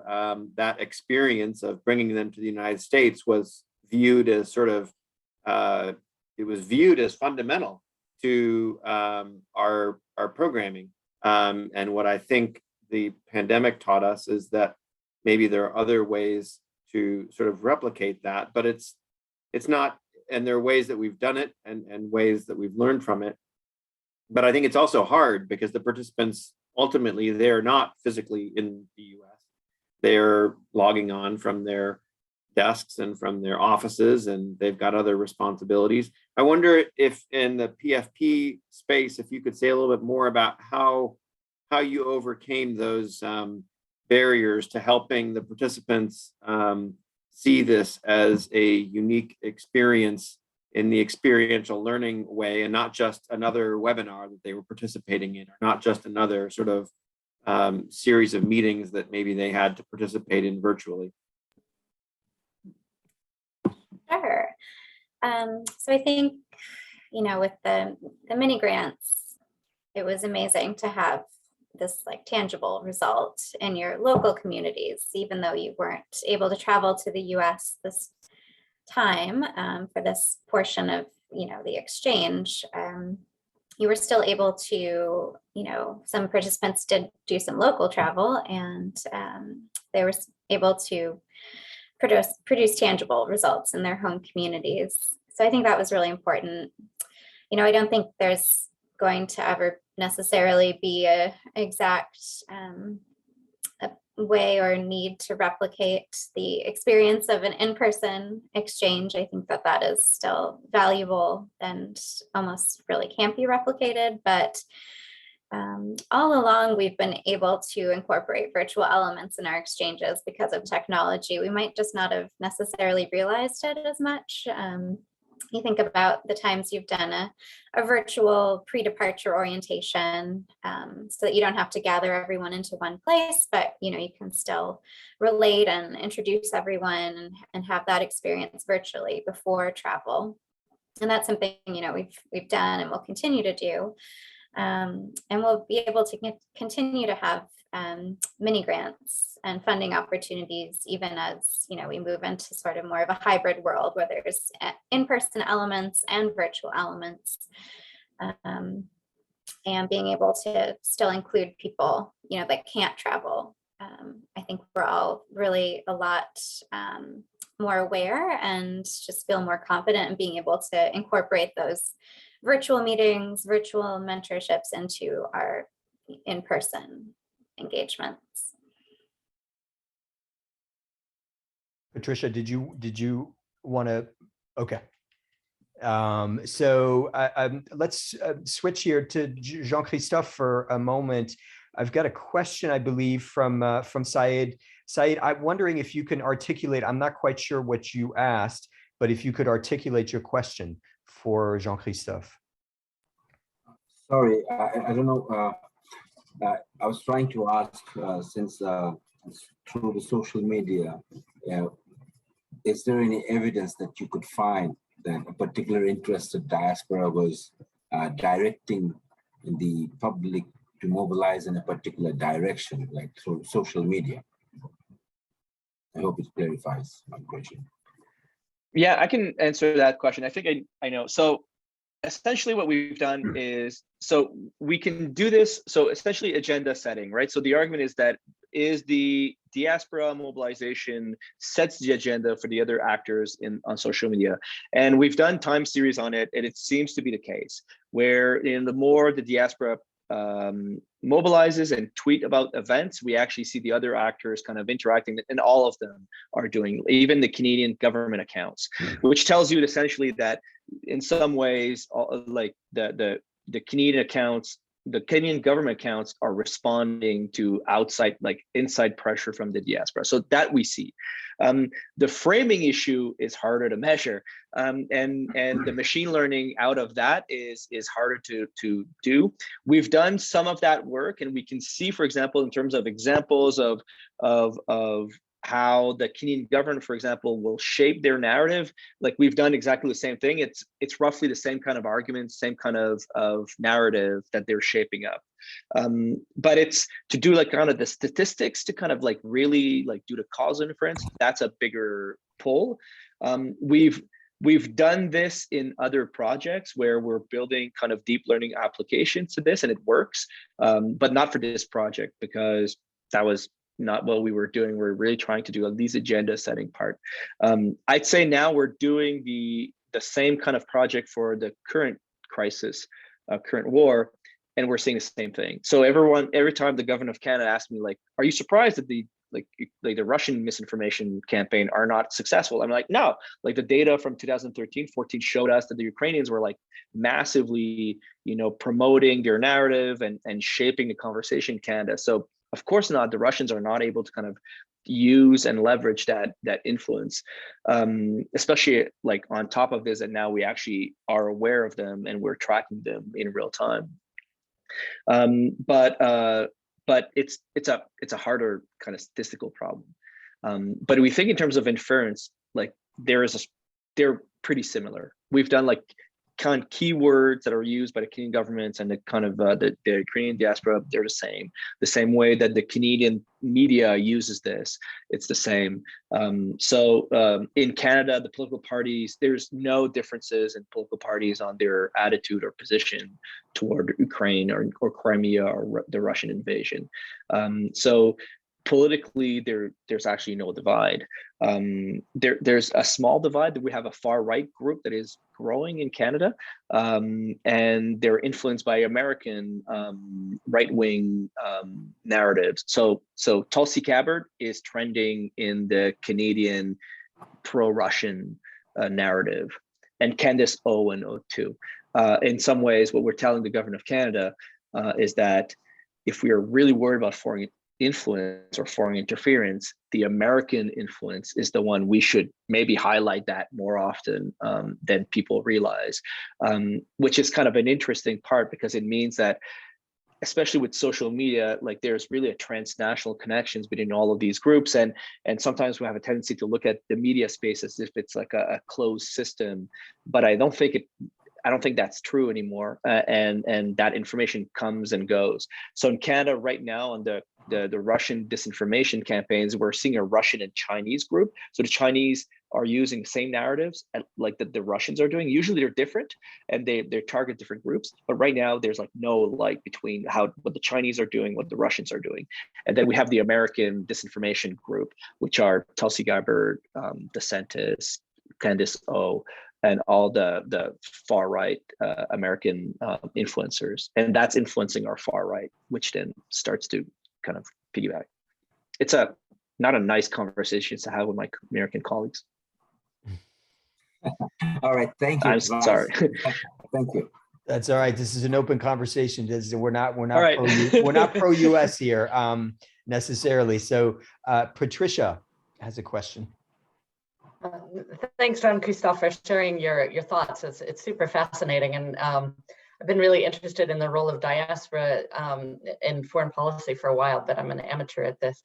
S6: That experience of bringing them to the United States was viewed as it was viewed as fundamental to our programming. And what I think the pandemic taught us is that maybe there are other ways to sort of replicate that, but it's not, and there are ways that we've done it and ways that we've learned from it. But I think it's also hard because the participants, ultimately, they're not physically in the US. They're logging on from their desks and from their offices, and they've got other responsibilities. I wonder if in the PFP space, if you could say a little bit more about how you overcame those barriers to helping the participants see this as a unique experience in the experiential learning way, and not just another webinar that they were participating in, or not just another sort of series of meetings that maybe they had to participate in virtually.
S3: Sure. So I think, with the mini grants, it was amazing to have this like tangible result in your local communities, even though you weren't able to travel to the US this time for this portion of, the exchange. You were still able to, some participants did do some local travel, and they were able to produce tangible results in their home communities. So I think that was really important. I don't think there's going to ever necessarily be a exact a way or need to replicate the experience of an in-person exchange. I think that is still valuable and almost really can't be replicated. But all along, we've been able to incorporate virtual elements in our exchanges because of technology. We might just not have necessarily realized it as much. You think about the times you've done a virtual pre-departure orientation, so that you don't have to gather everyone into one place, but you can still relate and introduce everyone and have that experience virtually before travel. And that's something we've done and will continue to do. And we'll be able to continue to have mini grants and funding opportunities, even as we move into sort of more of a hybrid world where there's in-person elements and virtual elements, and being able to still include people that can't travel. I think we're all really a lot more aware and just feel more confident in being able to incorporate those virtual meetings, virtual mentorships into our in-person engagements.
S1: Patricia, did you want to? Okay. So let's switch here to Jean-Christophe for a moment. I've got a question, I believe, from Saeed. Saeed, I'm wondering if you can articulate. I'm not quite sure what you asked, but if you could articulate your question for Jean-Christophe.
S5: Sorry, I don't know. I was trying to ask, since through the social media, is there any evidence that you could find that a particular interested diaspora was directing the public to mobilize in a particular direction, like through social media? I hope it clarifies my question.
S4: Yeah, I can answer that question. I think I know. So essentially what we've done is, so we can do this. So essentially agenda setting, right? So the argument is that the diaspora mobilization sets the agenda for the other actors on social media. And we've done time series on it, and it seems to be the case where the more the diaspora mobilizes and tweet about events, we actually see the other actors kind of interacting, and all of them are doing, even the Canadian government accounts, which tells you essentially that in some ways, like the Canadian accounts, the Kenyan government accounts are responding to inside pressure from the diaspora. So that we see. The framing issue is harder to measure, and the machine learning out of that is harder to do. We've done some of that work, and we can see, for example, in terms of examples of how the Kenyan government, for example, will shape their narrative. Like we've done exactly the same thing. It's roughly the same kind of arguments, same kind of narrative that they're shaping up. But it's to do like kind of the statistics to kind of like really like do the causal inference. That's a bigger pull. We've done this in other projects where we're building kind of deep learning applications to this, and it works, but not for this project because that was not what we were doing. We're really trying to do at least agenda setting part. I'd say now we're doing the same kind of project for the current crisis, current war, and we're seeing the same thing. So every time the government of Canada asks me like, are you surprised that the Russian misinformation campaign are not successful? I'm like, no, like the data from 2013, 14 showed us that the Ukrainians were like massively, promoting their narrative and shaping the conversation in Canada. So of course not, the Russians are not able to kind of use and leverage that influence, especially like on top of this, that now we actually are aware of them and we're tracking them in real time. But it's a harder kind of statistical problem. But we think in terms of inference, like they're pretty similar. We've done like kind of keywords that are used by the Canadian governments and the kind of the Ukrainian diaspora. They're the same way that the Canadian media uses this. It's the same. So in Canada, the political parties, there's no differences in political parties on their attitude or position toward Ukraine or Crimea or the Russian invasion. So politically, there's actually no divide. There's a small divide that we have a far right group that is growing in Canada, and they're influenced by American right-wing narratives. So Tulsi Gabbard is trending in the Canadian pro-Russian narrative, and Candace Owen too. In some ways, what we're telling the government of Canada is that if we are really worried about foreign influence or foreign interference, the American influence is the one we should maybe highlight that more often than people realize, which is kind of an interesting part, because it means that, especially with social media, like there's really a transnational connections between all of these groups, and sometimes we have a tendency to look at the media space as if it's like a closed system, but I don't think that's true anymore, and that information comes and goes. So in Canada right now, on the Russian disinformation campaigns, we're seeing a Russian and Chinese group. So the Chinese are using the same narratives like the Russians are doing. Usually they're different and they target different groups, but right now there's like no light between what the Chinese are doing, what the Russians are doing. And then we have the American disinformation group, which are Tulsi Gabbard, DeSantis, Candace O, and all the far right American influencers, and that's influencing our far right, which then starts to kind of piggyback. It's not a nice conversation to have with my American colleagues.
S5: All right, thank you.
S4: I'm sorry.
S5: Thank you.
S1: That's all right. This is an open conversation. We're not
S4: All right.
S1: we're not pro US here necessarily. So Patricia has a question.
S2: Thanks, Jean-Christophe, for sharing your thoughts. It's super fascinating, and I've been really interested in the role of diaspora in foreign policy for a while, but I'm an amateur at this.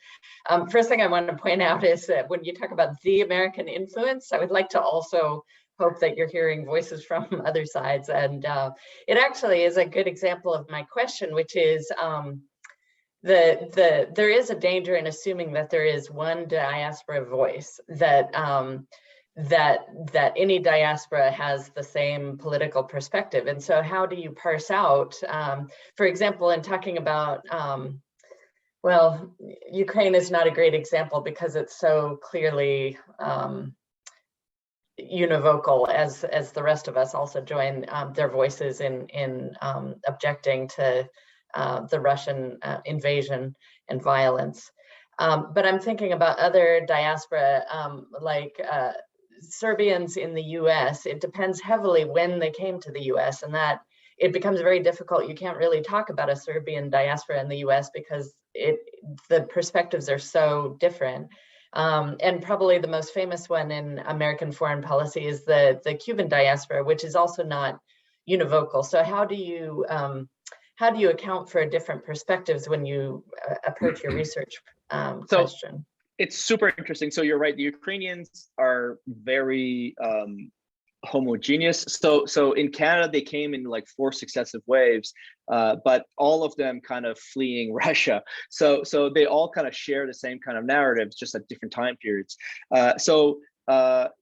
S2: First thing I want to point out is that when you talk about the American influence, I would like to also hope that you're hearing voices from other sides, and it actually is a good example of my question, which is there is a danger in assuming that there is one diaspora voice, that that any diaspora has the same political perspective. And so how do you parse out, for example, in talking about, well, Ukraine is not a great example because it's so clearly univocal, as the rest of us also join their voices in objecting to the Russian invasion and violence. But I'm thinking about other diaspora, like Serbians in the US. It depends heavily when they came to the US, and that it becomes very difficult. You can't really talk about a Serbian diaspora in the US because the perspectives are so different. And probably the most famous one in American foreign policy is the Cuban diaspora, which is also not univocal. So how do you account for different perspectives when you approach your research question?
S4: It's super interesting. So you're right. The Ukrainians are very homogeneous. So in Canada, they came in like 4 successive waves, but all of them kind of fleeing Russia. So they all kind of share the same kind of narratives, just at different time periods.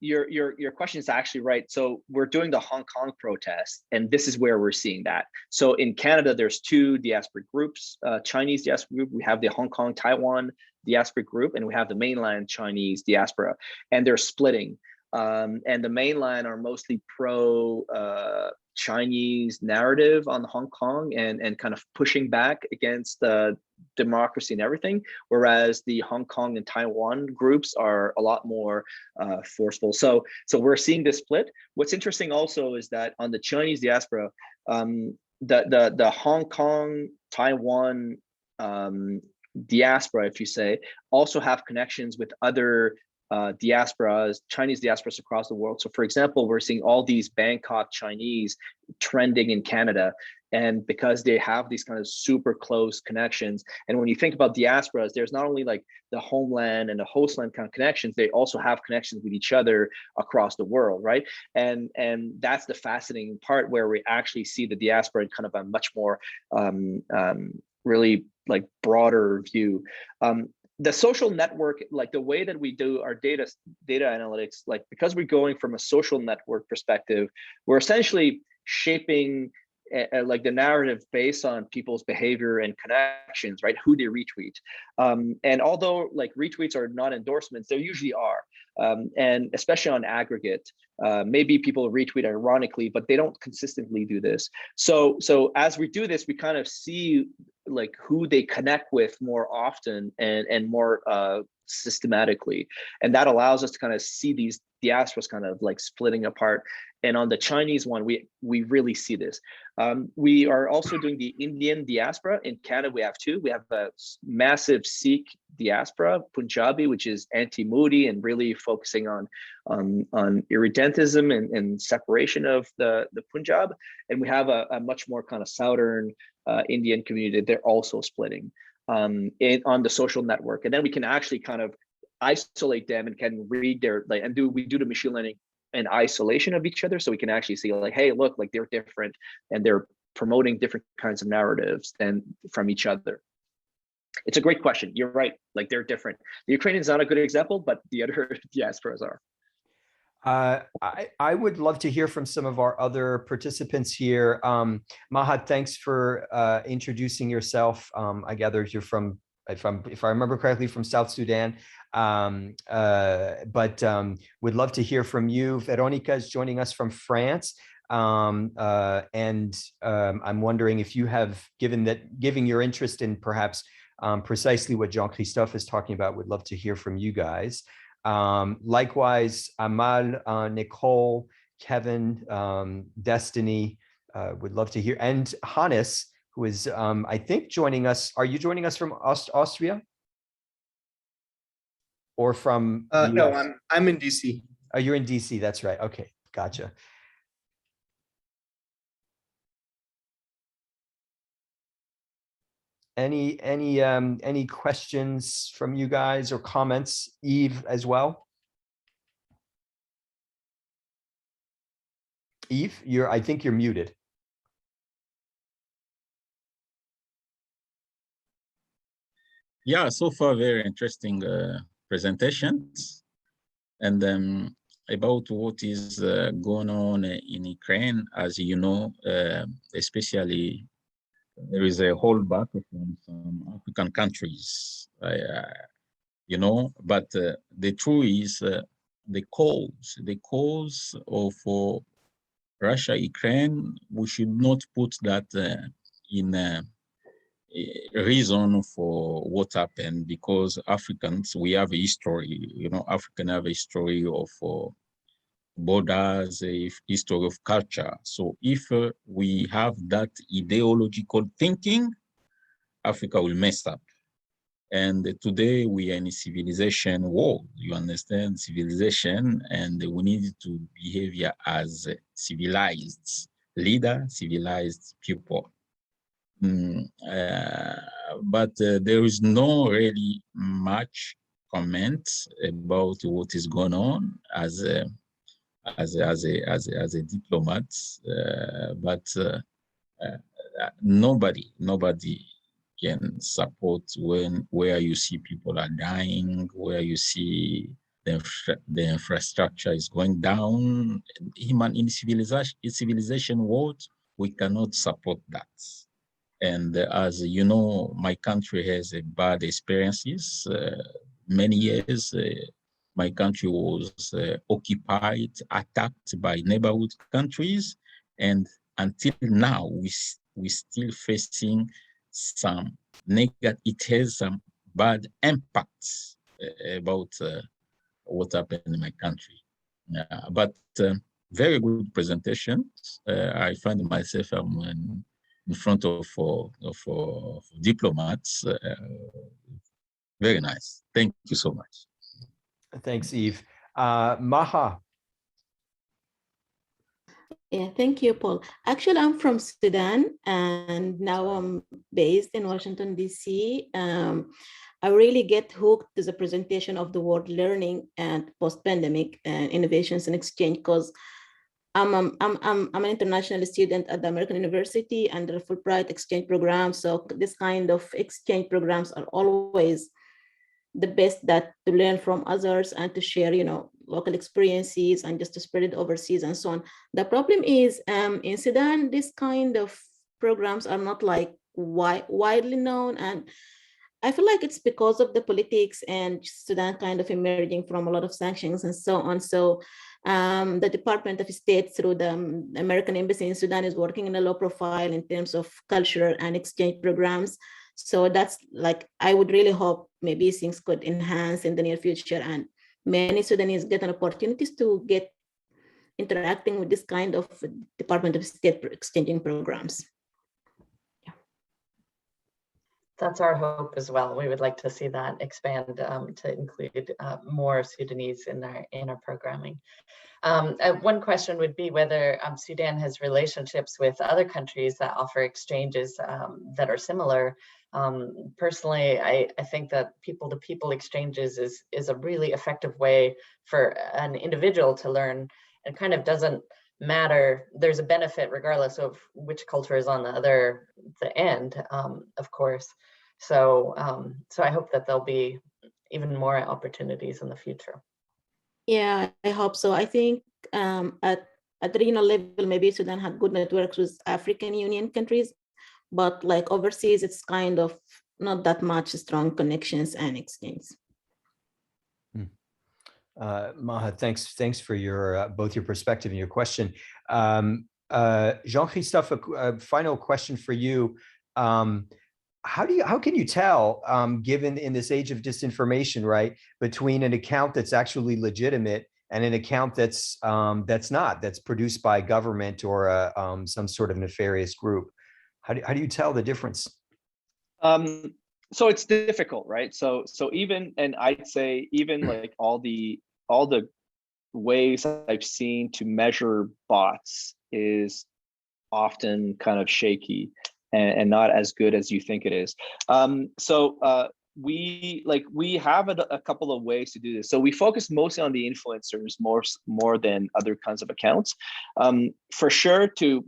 S4: Your question is actually right. So we're doing the Hong Kong protest, and this is where we're seeing that. So in Canada, there's 2 diasporic groups, Chinese diaspora group. We have the Hong Kong, Taiwan diasporic group, and we have the mainland Chinese diaspora, and they're splitting. And the mainland are mostly pro Chinese narrative on Hong Kong and kind of pushing back against democracy and everything, whereas the Hong Kong and Taiwan groups are a lot more forceful. So we're seeing this split. What's interesting also is that on the Chinese diaspora, the Hong Kong, Taiwan diaspora, if you say, also have connections with other diasporas, Chinese diasporas across the world. So for example, we're seeing all these Bangkok Chinese trending in Canada, and because they have these kind of super close connections. And when you think about diasporas, there's not only like the homeland and the hostland kind of connections, they also have connections with each other across the world, right? And that's the fascinating part, where we actually see the diaspora in kind of a much more really like broader view. The social network, like the way that we do our data analytics, like because we're going from a social network perspective, we're essentially shaping like the narrative based on people's behavior and connections, right? Who they retweet. And although like retweets are not endorsements, they usually are. And especially on aggregate, Maybe people retweet ironically, but they don't consistently do this. So as we do this, we kind of see like who they connect with more often and more systematically, and that allows us to kind of see these diasporas kind of like splitting apart. And on the Chinese one, we really see this. We are also doing the Indian diaspora. In Canada, we have two. We have a massive Sikh diaspora, Punjabi, which is anti-Modi and really focusing on irredentism and separation of the Punjab. And we have a much more kind of southern Indian community. They're also splitting on the social network. And then we can actually kind of isolate them and can read their, like, and we do the machine learning and isolation of each other, so we can actually see like, hey, look, like they're different and they're promoting different kinds of narratives than from each other. It's a great question. You're right, like they're different. The Ukrainians not a good example, but the other diasporas are.
S1: I would love to hear from some of our other participants here. Mahat, thanks for introducing yourself. I gather you're from, if I remember correctly, from South Sudan. But would love to hear from you. Veronica is joining us from France. I'm wondering if you have, given your interest in perhaps precisely what Jean-Christophe is talking about, would love to hear from you guys. Likewise, Amal, Nicole, Kevin, Destiny, would love to hear, and Hannes, who is, I think, joining us. Are you joining us from Austria? Or from
S8: no, I'm in DC.
S1: Oh, you're in DC. That's right. Okay, gotcha. Any questions from you guys or comments? Eve as well. Eve, I think you're muted.
S9: Yeah, so far very interesting presentations, and about what is going on in Ukraine. As you know, especially there is a holdback from some African countries, you know, but the truth is the cause of Russia-Ukraine, we should not put that in a reason for what happened, because Africans, we have a history, you know, Africans have a history of borders, a history of culture. So if we have that ideological thinking, Africa will mess up. And today we are in a civilization world, you understand, civilization, and we need to behave as civilized leader, civilized people. But there is no really much comment about what is going on as a diplomat, but nobody can support where you see people are dying, where you see the infrastructure is going down. In civilization world, we cannot support that. And as you know, my country has a bad experiences. Many years, my country was occupied, attacked by neighborhood countries, and until now, we still facing some negative. It has some bad impacts about what happened in my country. But very good presentations. I find myself in front of diplomats. Very nice. Thank you so much.
S1: Thanks, Eve. Maha.
S10: Yeah, thank you, Paul. Actually, I'm from Sudan, and now I'm based in Washington, D.C. I really get hooked to the presentation of the word learning and post-pandemic and innovations and exchange, because I'm an international student at the American University under a Fulbright exchange program. So this kind of exchange programs are always the best, that to learn from others and to share, you know, local experiences and just to spread it overseas and so on. The problem is in Sudan, this kind of programs are not like widely known, and I feel like it's because of the politics and Sudan kind of emerging from a lot of sanctions and so on. So The Department of State through the American Embassy in Sudan is working in a low profile in terms of cultural and exchange programs. So that's like, I would really hope maybe things could enhance in the near future, and many Sudanese get an opportunities to get interacting with this kind of Department of State exchanging programs.
S2: That's our hope as well. We would like to see that expand to include more Sudanese in our programming. One question would be whether Sudan has relationships with other countries that offer exchanges that are similar. Personally, I think that people-to-people exchanges is a really effective way for an individual to learn. It kind of doesn't matter. There's a benefit regardless of which culture is on the end, of course. So I hope that there'll be even more opportunities in the future.
S10: Yeah, I hope so. I think at the regional level, maybe Sudan had good networks with African Union countries, but like overseas, it's kind of not that much strong connections and exchange.
S1: Maha, thanks for your both your perspective and your question. Jean-Christophe, a final question for you. How can you tell, given in this age of disinformation, right, between an account that's actually legitimate and an account that's not, that's produced by government or some sort of nefarious group? How do you tell the difference?
S4: So it's difficult, right? So even, and I'd say even like all the ways I've seen to measure bots is often kind of shaky and not as good as you think it is. We have a couple of ways to do this. So we focus mostly on the influencers more than other kinds of accounts. For sure, to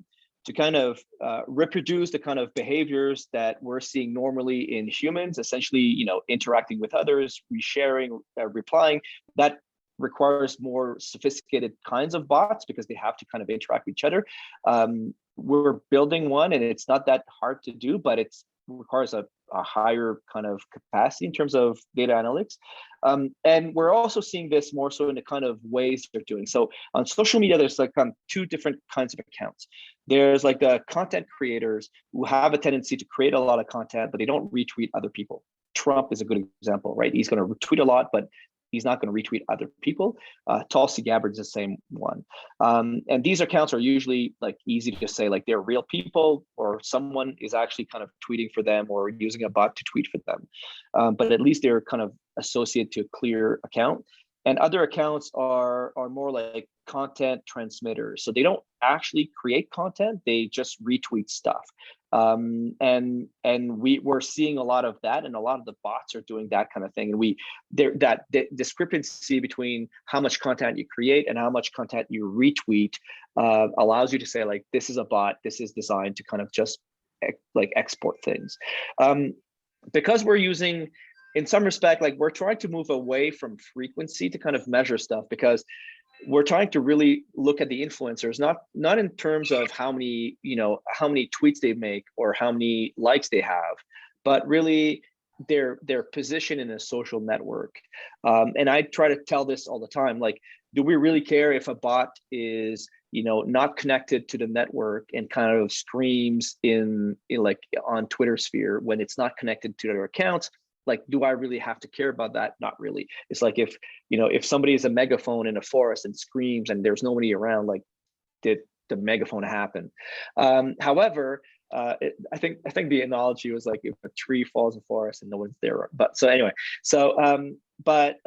S4: kind of reproduce the kind of behaviors that we're seeing normally in humans, essentially, interacting with others, resharing, replying, that requires more sophisticated kinds of bots because they have to kind of interact with each other. We're building one, and it's not that hard to do, but it requires a higher kind of capacity in terms of data analytics. And we're also seeing this more so in the kind of ways they're doing. So on social media, there's like two different kinds of accounts. There's like the content creators who have a tendency to create a lot of content, but they don't retweet other people. Trump is a good example, right? He's going to retweet a lot, but he's not going to retweet other people. Tulsi Gabbard is the same one. And these accounts are usually like easy to say like they're real people, or someone is actually kind of tweeting for them or using a bot to tweet for them. But at least they're kind of associated to a clear account. And other accounts are more like content transmitters. So they don't actually create content, they just retweet stuff. And we're seeing a lot of that, and a lot of the bots are doing that kind of thing. And that discrepancy between how much content you create and how much content you retweet allows you to say like, this is a bot, this is designed to kind of just like export things. Because we're using, in some respect, like we're trying to move away from frequency to kind of measure stuff, because we're trying to really look at the influencers, not in terms of how many tweets they make or how many likes they have, but really their position in a social network. And I try to tell this all the time, like, do we really care if a bot is not connected to the network and kind of screams in like on Twitter sphere when it's not connected to their accounts? Like, do I really have to care about that? Not really. It's like if somebody is a megaphone in a forest and screams and there's nobody around, like, did the megaphone happen? However, I think the analogy was like if a tree falls in the forest and no one's there. But so anyway, but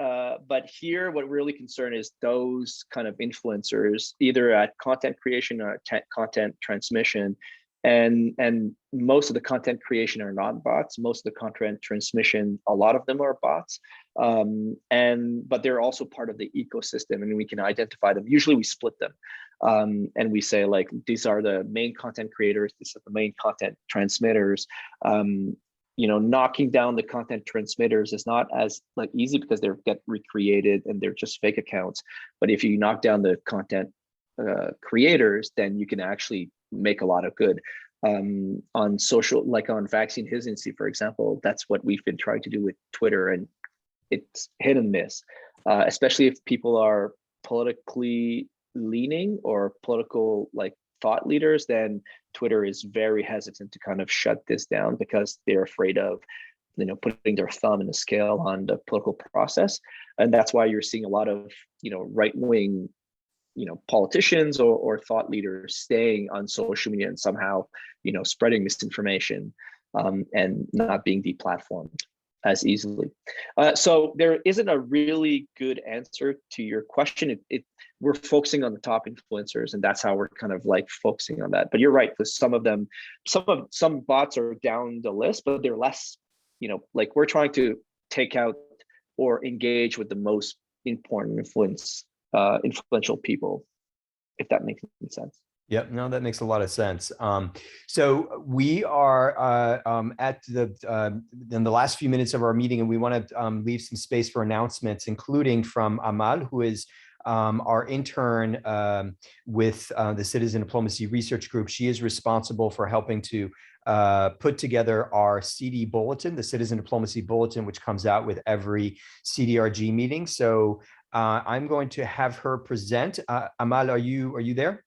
S4: here what we're really concerned is those kind of influencers, either at content creation or content transmission. And most of the content creation are not bots. Most of the content transmission, a lot of them are bots. But they're also part of the ecosystem, and we can identify them. Usually we split them. And we say like, these are the main content creators, these are the main content transmitters. Knocking down the content transmitters is not as like easy because they get recreated and they're just fake accounts. But if you knock down the content creators, then you can actually make a lot of good. On social, like on vaccine hesitancy, for example, that's what we've been trying to do with Twitter, and it's hit and miss, especially if people are politically leaning or political like thought leaders, then Twitter is very hesitant to kind of shut this down because they're afraid of, you know, putting their thumb in the scale on the political process. And that's why you're seeing a lot of, you know, right-wing, you know, politicians or thought leaders staying on social media and somehow, you know, spreading misinformation and not being deplatformed as easily. So there isn't a really good answer to your question. We're focusing on the top influencers, and that's how we're kind of like focusing on that. But you're right, because some of them, some bots are down the list, but they're less, you know, like we're trying to take out or engage with the most important influential people, if that makes any sense.
S1: Yep, no, that makes a lot of sense. So we are at in the last few minutes of our meeting, and we want to leave some space for announcements, including from Amal, who is our intern with the Citizen Diplomacy Research Group. She is responsible for helping to put together our CD bulletin, the Citizen Diplomacy Bulletin, which comes out with every CDRG meeting. So I'm going to have her present. Amal, are you there?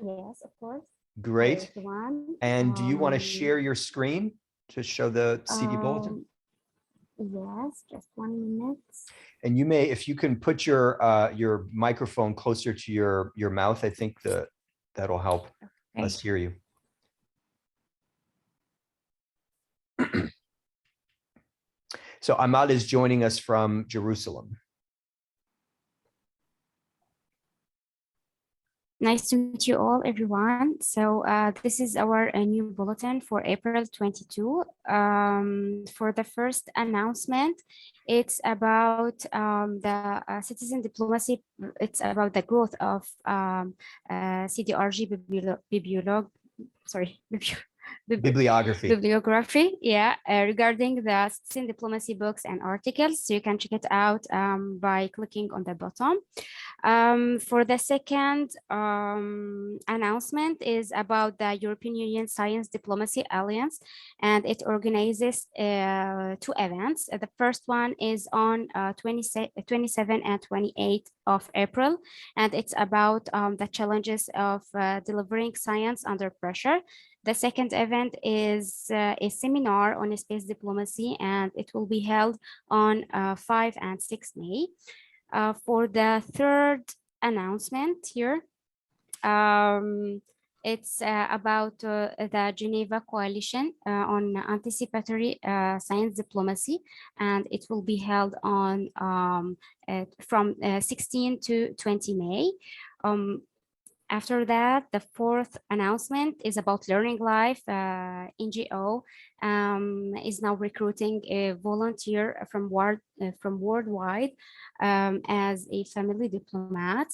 S11: Yes, of course.
S1: Great.
S11: Everyone.
S1: And do you want to share your screen to show the CD bulletin?
S11: Yes, just 1 minute.
S1: And you may, if you can put your microphone closer to your mouth, I think that'll help us hear you. So Amal is joining us from Jerusalem.
S11: Nice to meet you all, everyone. So this is our new bulletin for April 22. For the first announcement, it's about the citizen diplomacy. It's about the growth of CDRG bibliography, yeah, regarding the citizen diplomacy books and articles. So you can check it out by clicking on the bottom. For the second announcement is about the European Union Science Diplomacy Alliance, and it organizes 2 events. The first one is on 27 and 28 of April, and it's about the challenges of delivering science under pressure. The second event is a seminar on space diplomacy, and it will be held on 5 and 6 May. For the third announcement here, it's about the Geneva Coalition on Anticipatory Science Diplomacy, and it will be held on from 16 to 20 May. After that, the fourth announcement is about Learning Life. NGO is now recruiting a volunteer from worldwide as a family diplomat.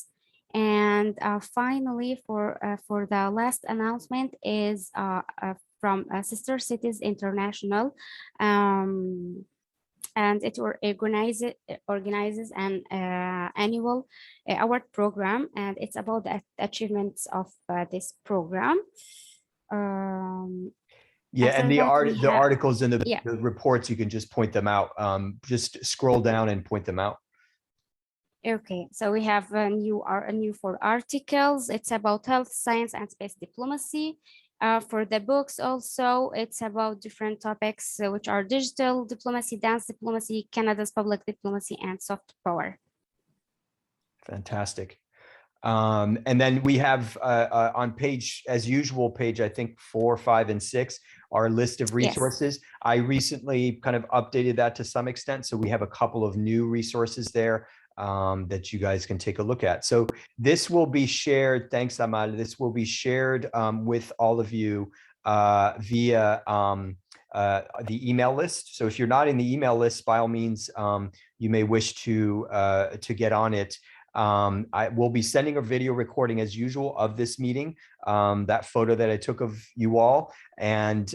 S11: And finally, for the last announcement is from Sister Cities International. And it organizes an annual award program, and it's about the achievements of this program.
S1: Yeah, and the articles and the reports, you can just point them out. Just scroll down and point them out.
S11: Okay, so we have a new for articles. It's about health, science, and space diplomacy. For the books also, it's about different topics, which are digital diplomacy, dance diplomacy, Canada's public diplomacy, and soft power.
S1: Fantastic. And then we have on page, as usual, page, I think 4, 5, and 6, our list of resources. Yes. I recently kind of updated that to some extent. So we have a couple of new resources there that you guys can take a look at. So this will be shared, thanks Amal, this will be shared with all of you via the email list. So if you're not in the email list, by all means, you may wish to get on it. I will be sending a video recording as usual of this meeting, that photo that I took of you all, and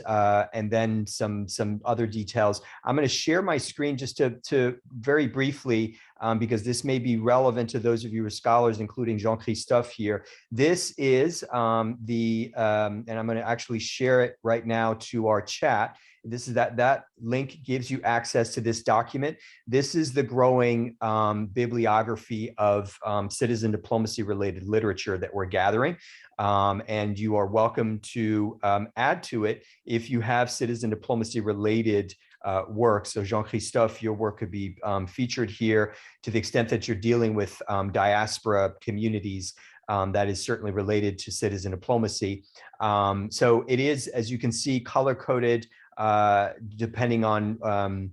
S1: then some other details. I'm going to share my screen just to very briefly, because this may be relevant to those of you who are scholars, including Jean-Christophe here. This is and I'm going to actually share it right now to our chat. This is that link gives you access to this document. This is the growing bibliography of citizen diplomacy related literature that we're gathering. And you are welcome to add to it if you have citizen diplomacy related work. So Jean-Christophe, your work could be featured here to the extent that you're dealing with diaspora communities. That is certainly related to citizen diplomacy. So it is, as you can see, color-coded depending on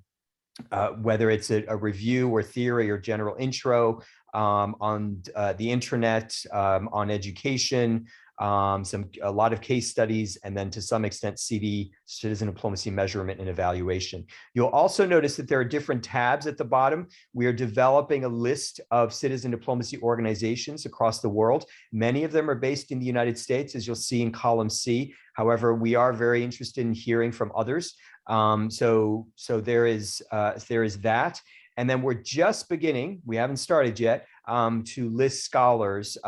S1: whether it's a review or theory or general intro on the internet, on education, a lot of case studies, and then to some extent CD, citizen diplomacy measurement and evaluation. You'll also notice that there are different tabs at the bottom. We are developing a list of citizen diplomacy organizations across the world. Many of them are based in the United States, as you'll see in column C. However, we are very interested in hearing from others. So there is that. And then we're just beginning, we haven't started yet, to list scholars.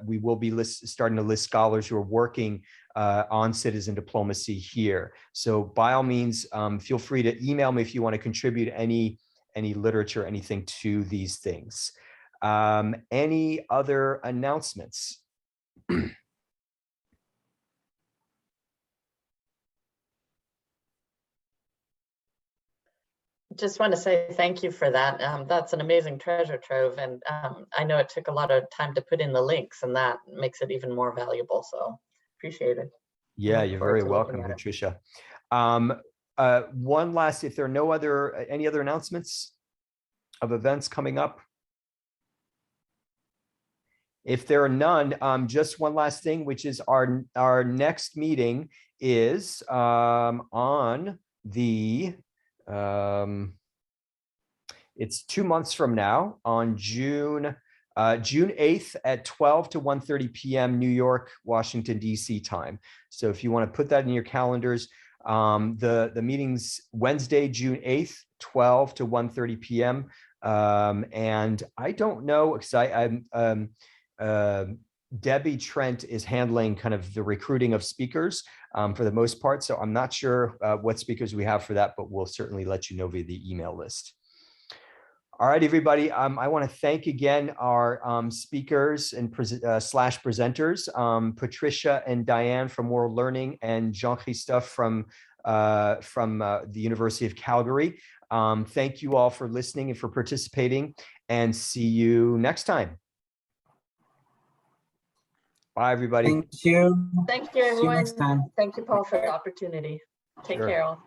S1: We will be starting to list scholars who are working on citizen diplomacy here. So by all means, feel free to email me if you want to contribute any literature, anything to these things. Any other announcements?
S2: Just want to say thank you for that. That's an amazing treasure trove. And I know it took a lot of time to put in the links, and that makes it even more valuable. So appreciate it.
S1: Yeah, you're very welcome, Patricia. One last, if there are any other announcements of events coming up? If there are none, just one last thing, which is our next meeting is on the it's 2 months from now, on June 8th at 12 to 1:30 p.m. New York, Washington, D.C. time. So if you want to put that in your calendars, the meeting's Wednesday, June 8th, 12 to 1:30 p.m. And I don't know, because Debbie Trent is handling kind of the recruiting of speakers for the most part. So I'm not sure what speakers we have for that, but we'll certainly let you know via the email list. All right, everybody. I want to thank again our speakers and slash presenters, Patricia and Diane from World Learning, and Jean-Christophe from the University of Calgary. Thank you all for listening and for participating, and see you next time. Bye, everybody.
S5: Thank you.
S2: Thank you,
S5: See you
S2: everyone.
S5: next time.
S2: Thank you, Paul, for the opportunity. Take care, all.